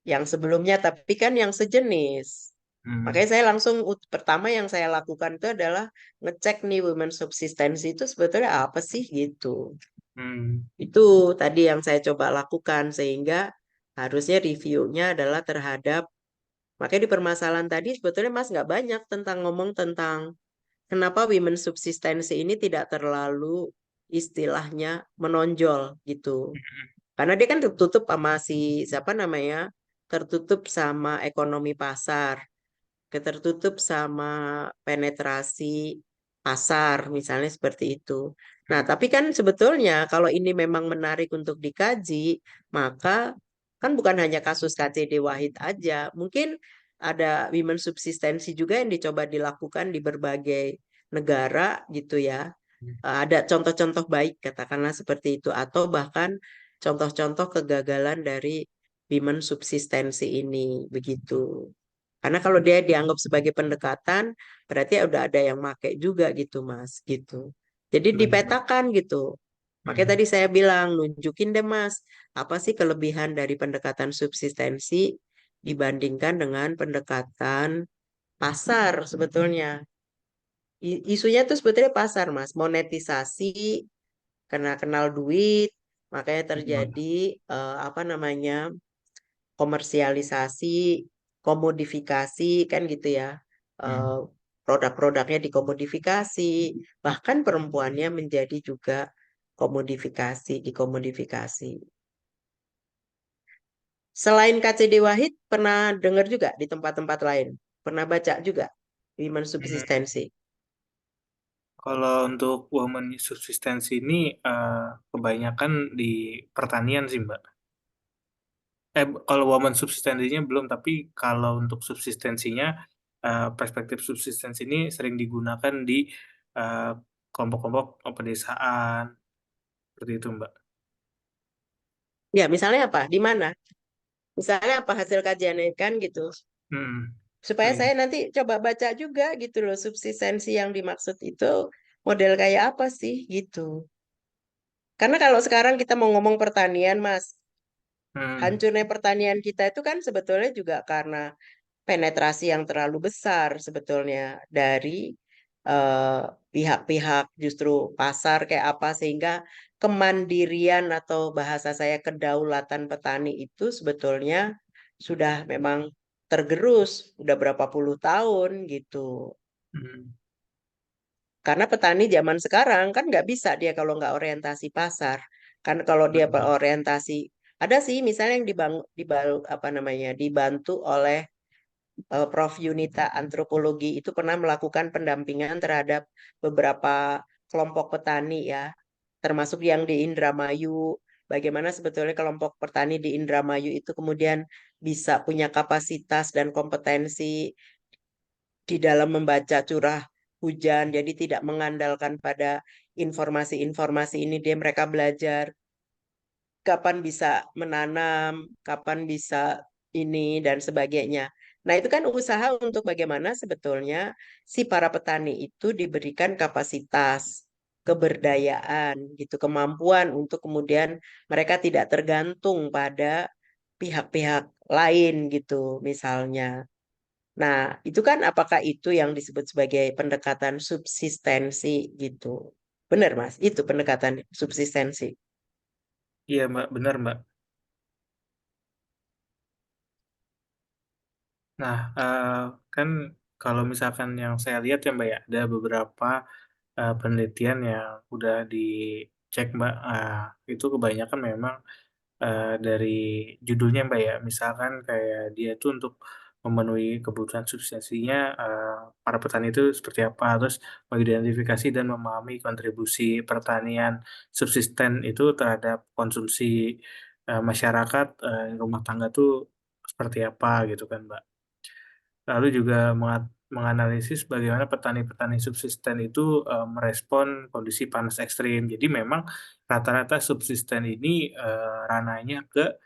yang sebelumnya, tapi kan yang sejenis. Hmm. Makanya saya langsung pertama yang saya lakukan itu adalah ngecek nih women subsistensi itu sebetulnya apa sih gitu. Hmm. Itu tadi yang saya coba lakukan sehingga harusnya reviewnya adalah terhadap, makanya di permasalahan tadi sebetulnya Mas nggak banyak tentang ngomong tentang kenapa women subsistensi ini tidak terlalu istilahnya menonjol gitu. Karena dia kan tertutup sama si siapa namanya, tertutup sama ekonomi pasar, ketertutup sama penetrasi pasar, misalnya seperti itu. Nah, tapi kan sebetulnya kalau ini memang menarik untuk dikaji, maka kan bukan hanya kasus KCD Wahid aja, mungkin ada women subsistensi juga yang dicoba dilakukan di berbagai negara gitu ya. Ada contoh-contoh baik katakanlah seperti itu atau bahkan contoh-contoh kegagalan dari women subsistensi ini begitu. Karena kalau dia dianggap sebagai pendekatan, berarti udah ada yang make juga gitu, Mas, gitu. Jadi Benar. dipetakan gitu. Makanya Hmm. tadi saya bilang, nunjukin deh, Mas, apa sih kelebihan dari pendekatan subsistensi dibandingkan dengan pendekatan pasar sebetulnya. Isunya tuh sebetulnya pasar, Mas. Monetisasi, kena kenal duit, makanya terjadi apa namanya, komersialisasi, komodifikasi kan gitu ya. Hmm. Eh, Produk-produknya dikomodifikasi, bahkan perempuannya menjadi juga dikomodifikasi. Selain KCD Wahid, pernah dengar juga di tempat-tempat lain? Pernah baca juga Women Hmm. Subsistensi? Kalau untuk woman subsistensi ini kebanyakan di pertanian sih, Mbak. Kalau woman subsistensinya belum, tapi kalau untuk subsistensinya, perspektif subsistensi ini sering digunakan di eh, kelompok-kelompok pedesaan, seperti itu, Mbak. Ya, misalnya apa? Di mana? Misalnya apa hasil kajiannya kan gitu. Hmm. Supaya Iya. saya nanti coba baca juga gitu loh, subsistensi yang dimaksud itu model kayak apa sih gitu. Karena kalau sekarang kita mau ngomong pertanian, Mas, Hmm. hancurnya pertanian kita itu kan sebetulnya juga karena penetrasi yang terlalu besar sebetulnya dari eh, pihak-pihak justru pasar kayak apa sehingga kemandirian atau bahasa saya kedaulatan petani itu sebetulnya sudah memang tergerus udah berapa puluh tahun gitu. Hmm. Karena petani zaman sekarang kan nggak bisa dia kalau nggak orientasi pasar. Kan kalau dia Betul. orientasi, ada sih misalnya yang apa namanya, dibantu oleh Prof. Yunita Antropologi itu pernah melakukan pendampingan terhadap beberapa kelompok petani ya, termasuk yang di Indramayu. Bagaimana sebetulnya kelompok petani di Indramayu itu kemudian bisa punya kapasitas dan kompetensi di dalam membaca curah hujan, jadi tidak mengandalkan pada informasi-informasi ini, dia mereka belajar kapan bisa menanam, kapan bisa ini dan sebagainya. Nah, itu kan usaha untuk bagaimana sebetulnya si para petani itu diberikan kapasitas, keberdayaan, gitu, kemampuan untuk kemudian mereka tidak tergantung pada pihak-pihak lain gitu, misalnya. Nah, itu kan apakah itu yang disebut sebagai pendekatan subsistensi gitu? Benar, Mas? Itu pendekatan subsistensi. Iya Mbak, benar Mbak. Nah, kan kalau misalkan yang saya lihat ya Mbak ya, ada beberapa penelitian yang udah dicek Mbak, itu kebanyakan memang dari judulnya Mbak ya, misalkan kayak dia tuh untuk memenuhi kebutuhan substansinya, para petani itu seperti apa, terus mengidentifikasi dan memahami kontribusi pertanian subsisten itu terhadap konsumsi masyarakat, rumah tangga tuh seperti apa gitu kan Mbak. Lalu juga menganalisis bagaimana petani-petani subsisten itu, merespon kondisi panas ekstrim. Jadi memang rata-rata subsisten ini, ranahnya ke,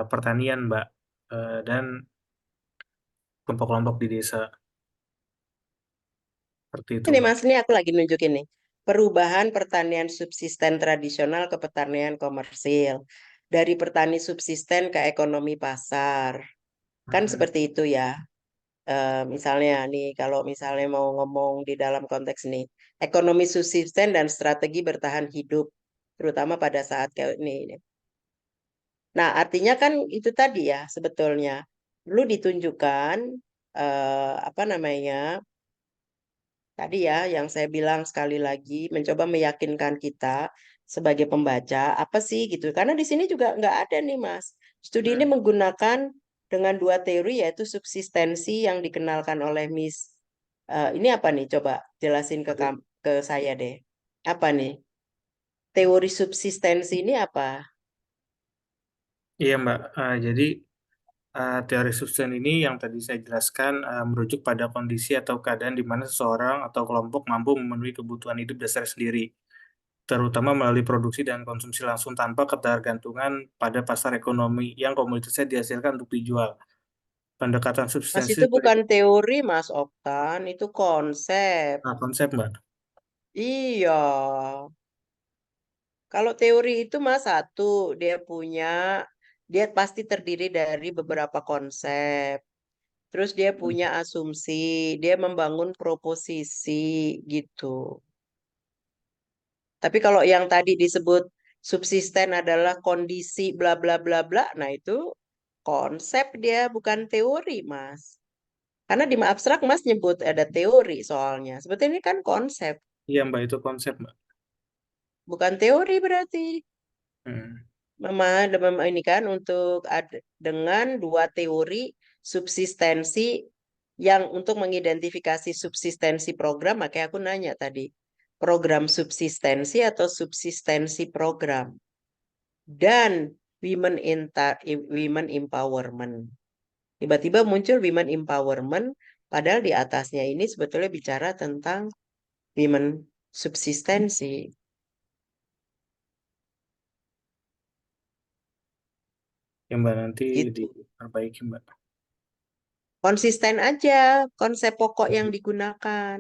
pertanian, Mbak, dan kelompok-kelompok di desa, seperti itu, Ini Mbak. Mas, ini aku lagi nunjukin nih. Perubahan pertanian subsisten tradisional ke pertanian komersil. Dari petani subsisten ke ekonomi pasar. Kan Mhm, seperti itu ya. Misalnya nih, kalau misalnya mau ngomong di dalam konteks ini. Ekonomi subsisten dan strategi bertahan hidup. Terutama pada saat kayak ini. Nah, artinya kan itu tadi ya sebetulnya. Perlu ditunjukkan apa namanya, tadi ya, yang saya bilang sekali lagi, mencoba meyakinkan kita sebagai pembaca, apa sih gitu. Karena di sini juga nggak ada nih, Mas. Studi ini mhm. menggunakan dengan dua teori, yaitu subsistensi yang dikenalkan oleh Miss. Ini apa nih? Coba jelasin ke saya deh. Apa nih? Teori subsistensi ini apa? Iya, Mbak, jadi, teori subsisten ini yang tadi saya jelaskan, merujuk pada kondisi atau keadaan di mana seseorang atau kelompok mampu memenuhi kebutuhan hidup dasar sendiri. Terutama melalui produksi dan konsumsi langsung tanpa ketergantungan pada pasar ekonomi yang komoditasnya dihasilkan untuk dijual. Pendekatan Mas, substansi itu bukan berikut teori, Mas Oktan, itu konsep. konsep, Mbak. Iya. Kalau teori itu Mas satu, dia punya, dia pasti terdiri dari beberapa konsep. Terus dia punya asumsi, dia membangun proposisi gitu. Tapi kalau yang tadi disebut subsisten adalah kondisi bla bla bla bla, nah itu konsep dia bukan teori, Mas. Karena di abstrak Mas nyebut ada teori soalnya. Sebetulnya ini kan konsep, Iya, Mbak, itu konsep, Mbak. bukan teori berarti. Mhm. Ini kan untuk dengan dua teori subsistensi yang untuk mengidentifikasi subsistensi program, makanya aku nanya tadi, program subsistensi atau subsistensi program dan women empowerment. Tiba-tiba muncul women empowerment, padahal di atasnya ini sebetulnya bicara tentang women subsistensi. Ya, Mbak, nanti Gitu. diperbaiki, Mbak. Konsisten aja konsep pokok yang digunakan.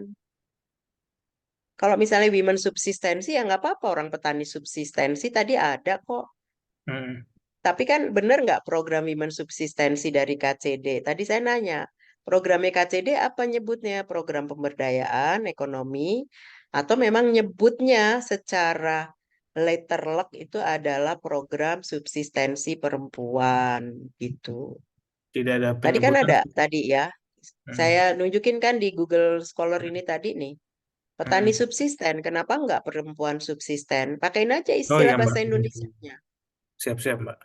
Kalau misalnya women subsistensi ya nggak apa-apa, orang petani subsistensi tadi ada kok. Mhm. Tapi kan bener nggak program women subsistensi dari KCD? Tadi saya nanya, programnya KCD apa nyebutnya? Program pemberdayaan ekonomi atau memang nyebutnya secara letterlock itu adalah program subsistensi perempuan gitu. Tidak ada Tadi kan penyebutan ada tadi ya. Hmm. Saya nunjukin kan di Google Scholar ini tadi nih. Petani Hmm. subsisten, kenapa nggak perempuan subsisten? Pakein aja Oh istilah iya Mbak. bahasa Indonesianya. Siap-siap Mbak.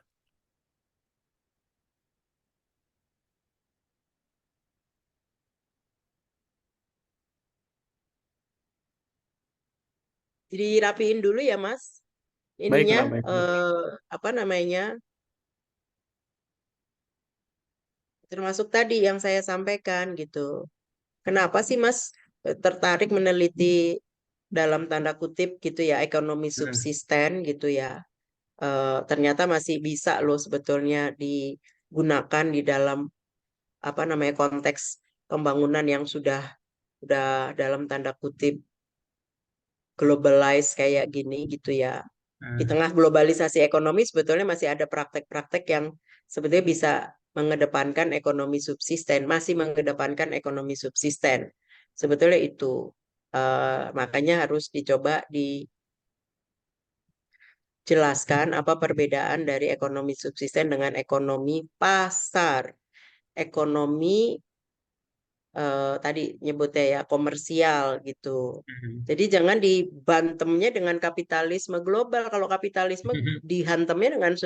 Dirapiin dulu ya, Mas. Baik Ininya, Mbak, baik Mbak. apa namanya? Termasuk tadi yang saya sampaikan gitu. Kenapa sih Mas tertarik meneliti dalam tanda kutip gitu ya ekonomi Hmm. subsisten gitu ya? Ternyata masih bisa loh sebetulnya digunakan di dalam apa namanya konteks pembangunan yang sudah dalam tanda kutip globalize kayak gini gitu ya. Di Hmm. tengah globalisasi ekonomi sebetulnya masih ada praktek-praktek yang sebetulnya bisa mengedepankan ekonomi subsisten, masih mengedepankan ekonomi subsisten. Sebetulnya itu. Makanya harus dicoba dijelaskan apa perbedaan dari ekonomi subsisten dengan ekonomi pasar. Ekonomi tadi nyebutnya ya komersial gitu. Hmm. Jadi jangan dibantemnya dengan kapitalisme global. Kalau kapitalisme dihantemnya dengan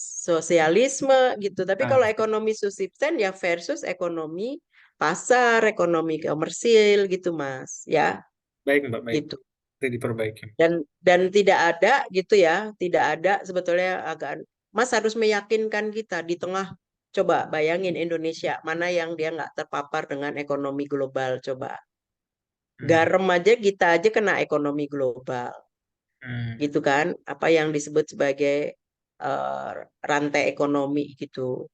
sosialisme gitu. Tapi Ah, kalau ekonomi subsisten ya versus ekonomi pasar, ekonomi komersil gitu, Mas. Ya, baik Mbak, baik. gitu. Itu diperbaiki. Dan tidak ada gitu ya, tidak ada sebetulnya agak Mas harus meyakinkan kita di tengah coba bayangin Indonesia mana yang dia nggak terpapar dengan ekonomi global coba. Hmm. Garam aja kita aja kena ekonomi global Hmm. gitu kan, apa yang disebut sebagai eh, rantai ekonomi gitu.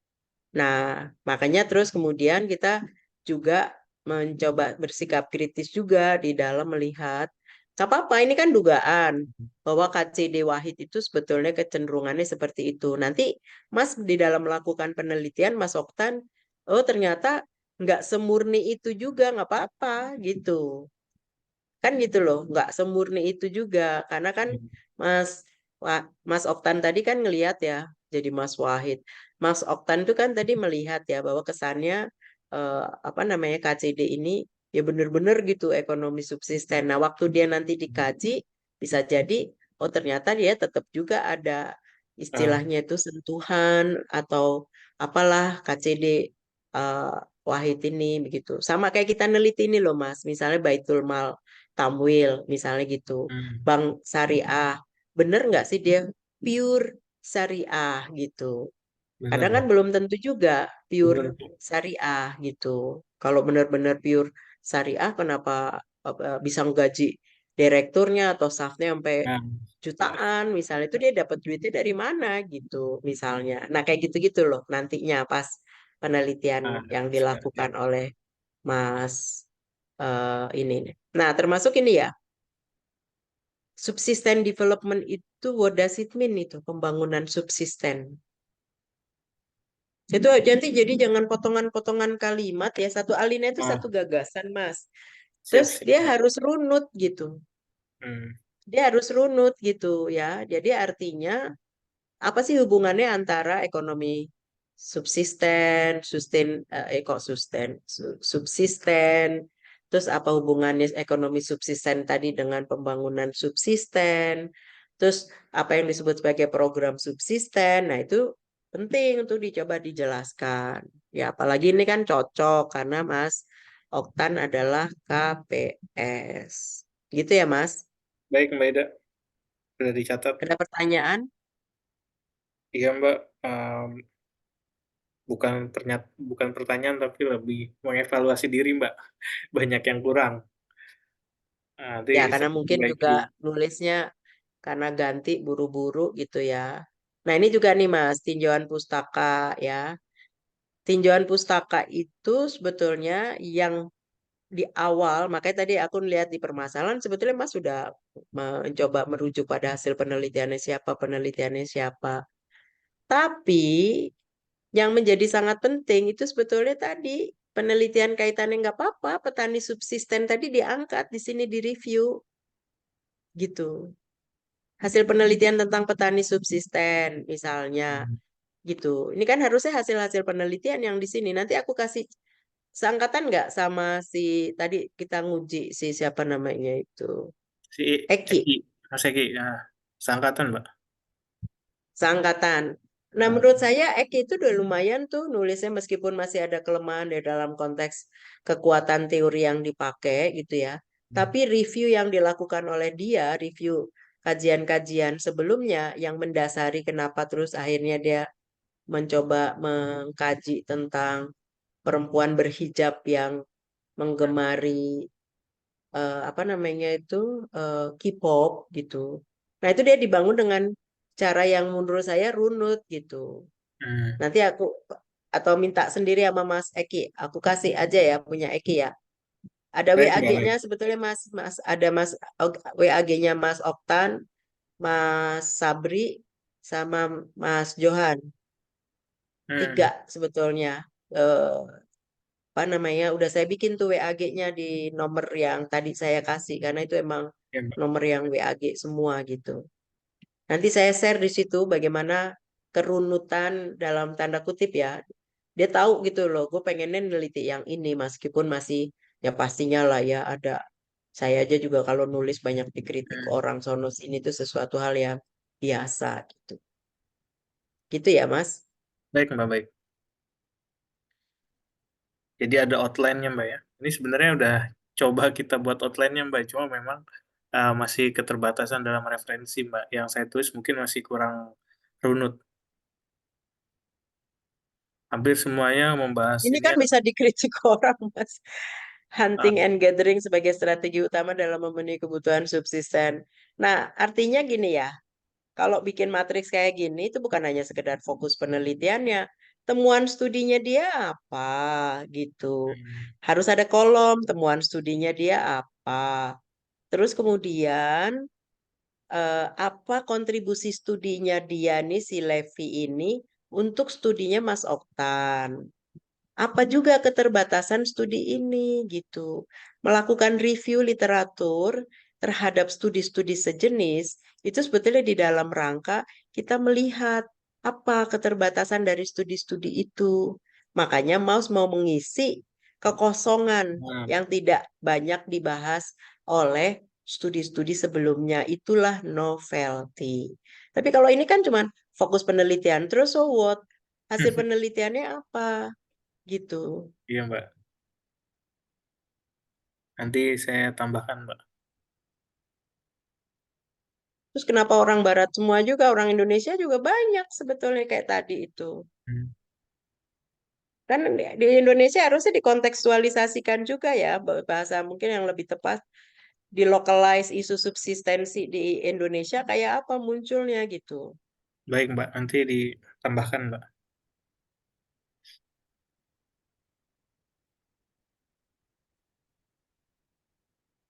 Nah, makanya terus kemudian kita juga mencoba bersikap kritis juga di dalam melihat, nggak apa-apa, ini kan dugaan bahwa KCD Wahid itu sebetulnya kecenderungannya seperti itu. Nanti Mas di dalam melakukan penelitian, Mas Oktan, oh ternyata nggak semurni itu juga, nggak apa-apa gitu. Kan gitu loh, nggak semurni itu juga. Karena kan Mas Mas Oktan tadi kan ngelihat ya, jadi Mas Wahid. Mas Oktan itu kan tadi melihat ya bahwa kesannya eh, apa namanya KCD ini ya bener-bener gitu ekonomi subsisten. Nah, waktu dia nanti dikaji bisa jadi oh ternyata dia tetap juga ada Ah, istilahnya itu sentuhan atau apalah KCD eh, Wahid ini begitu. Sama kayak kita neliti ini loh Mas, misalnya Baitul Mal Tamwil misalnya gitu. hmm. Bank syariah, bener nggak sih dia pure syariah gitu. Benar Kadang kan Mbak. belum tentu juga pure Benar. syariah gitu. Kalau benar-benar pure syariah, kenapa bisa gaji direkturnya atau staffnya sampai Nah, jutaan misalnya itu dia dapat duitnya dari mana gitu misalnya. Nah kayak gitu-gitu loh nantinya pas penelitian ah, yang siap, dilakukan siap. oleh Mas ini. Nah termasuk ini ya subsisten development itu what does it mean itu pembangunan subsisten. Itu nanti jadi jangan potongan-potongan kalimat ya. Satu alinea itu Ah, satu gagasan, Mas. siap, Terus siap. dia harus runut gitu. Hmm. Dia harus runut gitu ya. Jadi artinya apa sih hubungannya antara ekonomi subsisten, terus apa hubungannya ekonomi subsisten tadi dengan pembangunan subsisten, terus apa yang disebut sebagai program subsisten, nah itu penting untuk dicoba dijelaskan. Ya apalagi ini kan cocok karena Mas Oktan adalah KPS. Gitu ya Mas. Baik Mbak Ida, sudah dicatat. Ada pertanyaan? Iya Mbak, bukan pertanyaan tapi lebih mengevaluasi diri Mbak. Banyak yang kurang. Nanti Ya, karena saya mungkin juga perbaiki. nulisnya karena ganti buru-buru gitu ya. Nah, ini juga nih Mas, tinjauan pustaka ya. Tinjauan pustaka itu sebetulnya yang di awal, makanya tadi aku lihat di permasalahan, sebetulnya Mas sudah mencoba merujuk pada hasil penelitiannya siapa. Tapi yang menjadi sangat penting itu sebetulnya tadi penelitian kaitannya nggak apa-apa, petani subsisten tadi diangkat di sini di review gitu. Hasil penelitian tentang petani subsisten misalnya Hmm. gitu. Ini kan harusnya hasil-hasil penelitian yang di sini. Nanti aku kasih seangkatan nggak sama si tadi kita nguji si siapa namanya itu Si Eki, Eki, Mas Eki, ya, seangkatan, Mbak. seangkatan. Nah, Ah, menurut saya Eki itu udah lumayan tuh nulisnya meskipun masih ada kelemahan di dalam konteks kekuatan teori yang dipakai gitu ya. Tapi review yang dilakukan oleh dia, review kajian-kajian sebelumnya yang mendasari kenapa terus akhirnya dia mencoba mengkaji tentang perempuan berhijab yang menggemari apa namanya itu K-pop gitu. Nah, itu dia dibangun dengan cara yang menurut saya runut gitu. hmm. Nanti aku atau minta sendiri sama Mas Eki. Aku kasih aja ya punya Eki ya. Ada Baik, Mbak, WAG-nya baik. sebetulnya ada WAG-nya Mas Oktan, Mas Sabri sama Mas Johan. Tiga Hmm. sebetulnya. Eh, apa namanya? Udah saya bikin tuh WAG-nya di nomor yang tadi saya kasih karena itu emang Ya, Mbak. nomor yang WAG semua gitu. Nanti saya share di situ bagaimana kerunutan dalam tanda kutip ya. Dia tahu gitu loh, gue pengennya neliti yang ini meskipun masih ya pastinya lah ya ada. Saya aja juga kalau nulis banyak dikritik Hmm. orang sono sini itu sesuatu hal yang biasa gitu. Gitu ya Mas. Baik, Mbak, baik. Jadi ada outline-nya, Mbak, ya. Ini sebenarnya udah coba kita buat outline-nya, Mbak. Cuma memang masih keterbatasan dalam referensi, Mbak. Yang saya tulis mungkin masih kurang runut. Hampir semuanya membahas Ini ini kan adalah bisa dikritik orang Mas. ah, Hunting and gathering sebagai strategi utama dalam memenuhi kebutuhan subsisten. Nah, artinya gini ya, kalau bikin matriks kayak gini itu bukan hanya sekedar fokus penelitiannya, temuan studinya dia apa gitu. hmm, Harus ada kolom temuan studinya dia apa. Terus kemudian apa kontribusi studinya dia nih si Levi ini untuk studinya Mas Oktan. Apa juga keterbatasan studi ini gitu. Melakukan review literatur terhadap studi-studi sejenis itu sebetulnya di dalam rangka kita melihat apa keterbatasan dari studi-studi itu. Makanya Maus mau mengisi kekosongan nah, yang tidak banyak dibahas oleh studi-studi sebelumnya. Itulah novelty. Tapi kalau ini kan cuma fokus penelitian, terus so what? Hasil penelitiannya apa? Gitu. iya, Mbak. Nanti saya tambahkan, Mbak. Terus kenapa orang Barat semua juga, orang Indonesia juga banyak sebetulnya kayak tadi itu. Hmm, Kan di Indonesia harusnya dikontekstualisasikan juga ya bahasa mungkin yang lebih tepat dilocalize isu subsistensi di Indonesia kayak apa munculnya gitu. baik, Mbak. Nanti ditambahkan, Mbak.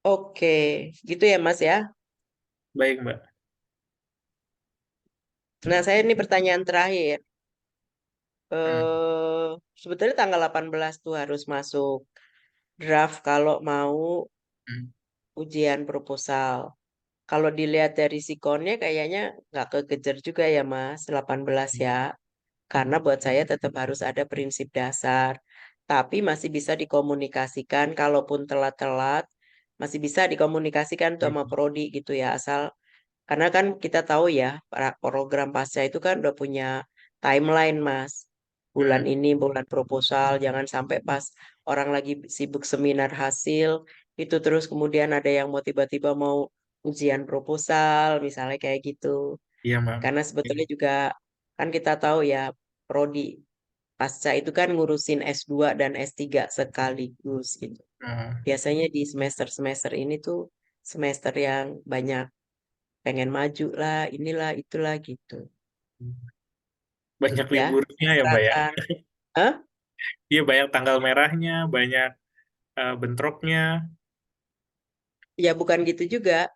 Oke, gitu ya Mas ya. Baik, Mbak. Nah, saya ini pertanyaan terakhir. Hmm, Eh, sebetulnya tanggal 18 tuh harus masuk draft kalau mau hmm, ujian proposal. Kalau dilihat dari sikonnya kayaknya nggak kekejar juga ya Mas, 18 hmm, ya. Karena buat saya tetap harus ada prinsip dasar. Tapi masih bisa dikomunikasikan, kalaupun telat-telat, masih bisa dikomunikasikan tuh sama hmm, prodi gitu ya. Asal, karena kan kita tahu ya, para program pasca itu kan udah punya timeline Mas. Bulan hmm. ini, bulan proposal, jangan sampai pas orang lagi sibuk seminar hasil, itu terus kemudian ada yang mau tiba-tiba mau ujian proposal, misalnya kayak gitu. Iya, Mbak. Karena sebetulnya juga kan kita tahu ya, prodi pasca itu kan ngurusin S2 dan S3 sekaligus gitu. Hmm, Biasanya di semester-semester ini tuh semester yang banyak pengen maju lah, inilah itulah gitu. banyak Ya, liburnya ya, Mbak, ya. pergerakan. Hah? Iya, banyak tanggal merahnya, banyak bentroknya. Ya bukan gitu juga.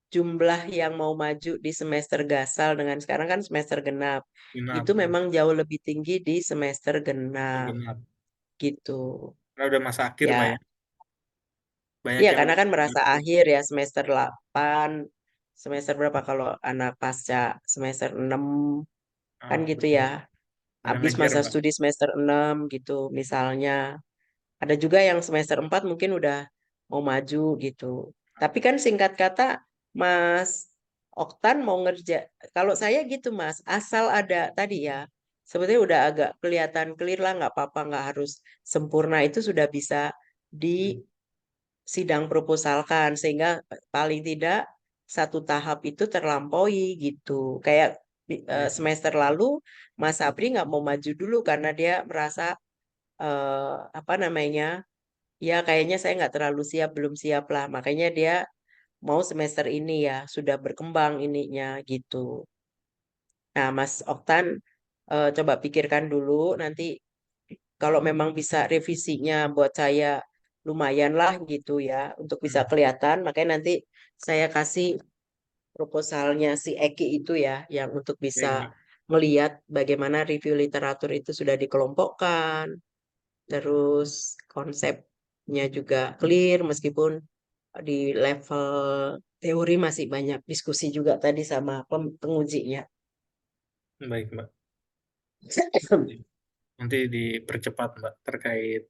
Jumlah yang mau maju di semester gasal dengan sekarang kan semester genap. Genap, Itu ya. memang jauh lebih tinggi di semester Oh, genap genap. gitu. Karena udah masa akhir, Mbak, ya. Ya, Banyak iya yang karena udah kan merasa lulus. akhir ya semester 8, semester berapa kalau anak pasca semester 6 kan Ah, gitu ya. betul. Udah Habis ngejar, masa Mbak. studi semester 6 gitu misalnya. Ada juga yang semester 4 mungkin udah mau maju gitu. Tapi kan singkat kata, Mas Oktan mau kalau saya gitu Mas, asal ada tadi ya, sebetulnya udah agak kelihatan clear lah, nggak apa-apa, nggak harus sempurna, itu sudah bisa Hmm, sidang proposalkan sehingga paling tidak satu tahap itu terlampaui gitu. Kayak baik, Mbak. semester lalu Mas Sapri nggak mau maju dulu karena dia merasa apa namanya, ya kayaknya saya nggak terlalu siap, belum siap lah. Makanya dia mau semester ini ya sudah berkembang ininya gitu. Nah, Mas Oktan coba pikirkan dulu nanti kalau memang bisa revisinya buat saya lumayan lah gitu ya untuk bisa Hmm, kelihatan. Makanya nanti saya kasih proposalnya si Eki itu ya yang untuk bisa baik, Mbak. melihat bagaimana review literatur itu sudah dikelompokkan, terus konsepnya juga clear meskipun di level teori masih banyak diskusi juga tadi sama pengujinya. Baik, Mbak. Nanti dipercepat, Mbak, terkait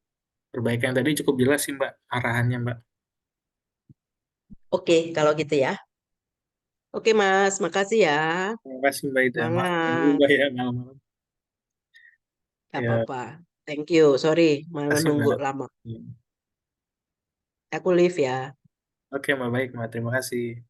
perbaikan tadi cukup jelas sih, Mbak, arahannya, Mbak. Oke, kalau gitu ya. Oke, Mas, makasih ya. Terima kasih, Mbak Ida. Maaf ganggu, Semangat. Mbak, ya, malam-malam. Gak Ya, apa-apa. Thank you. Sorry, kasih, menunggu Mbak. lama. Ya. Aku live ya. Oke, Mbak, baik, Mbak. Terima kasih.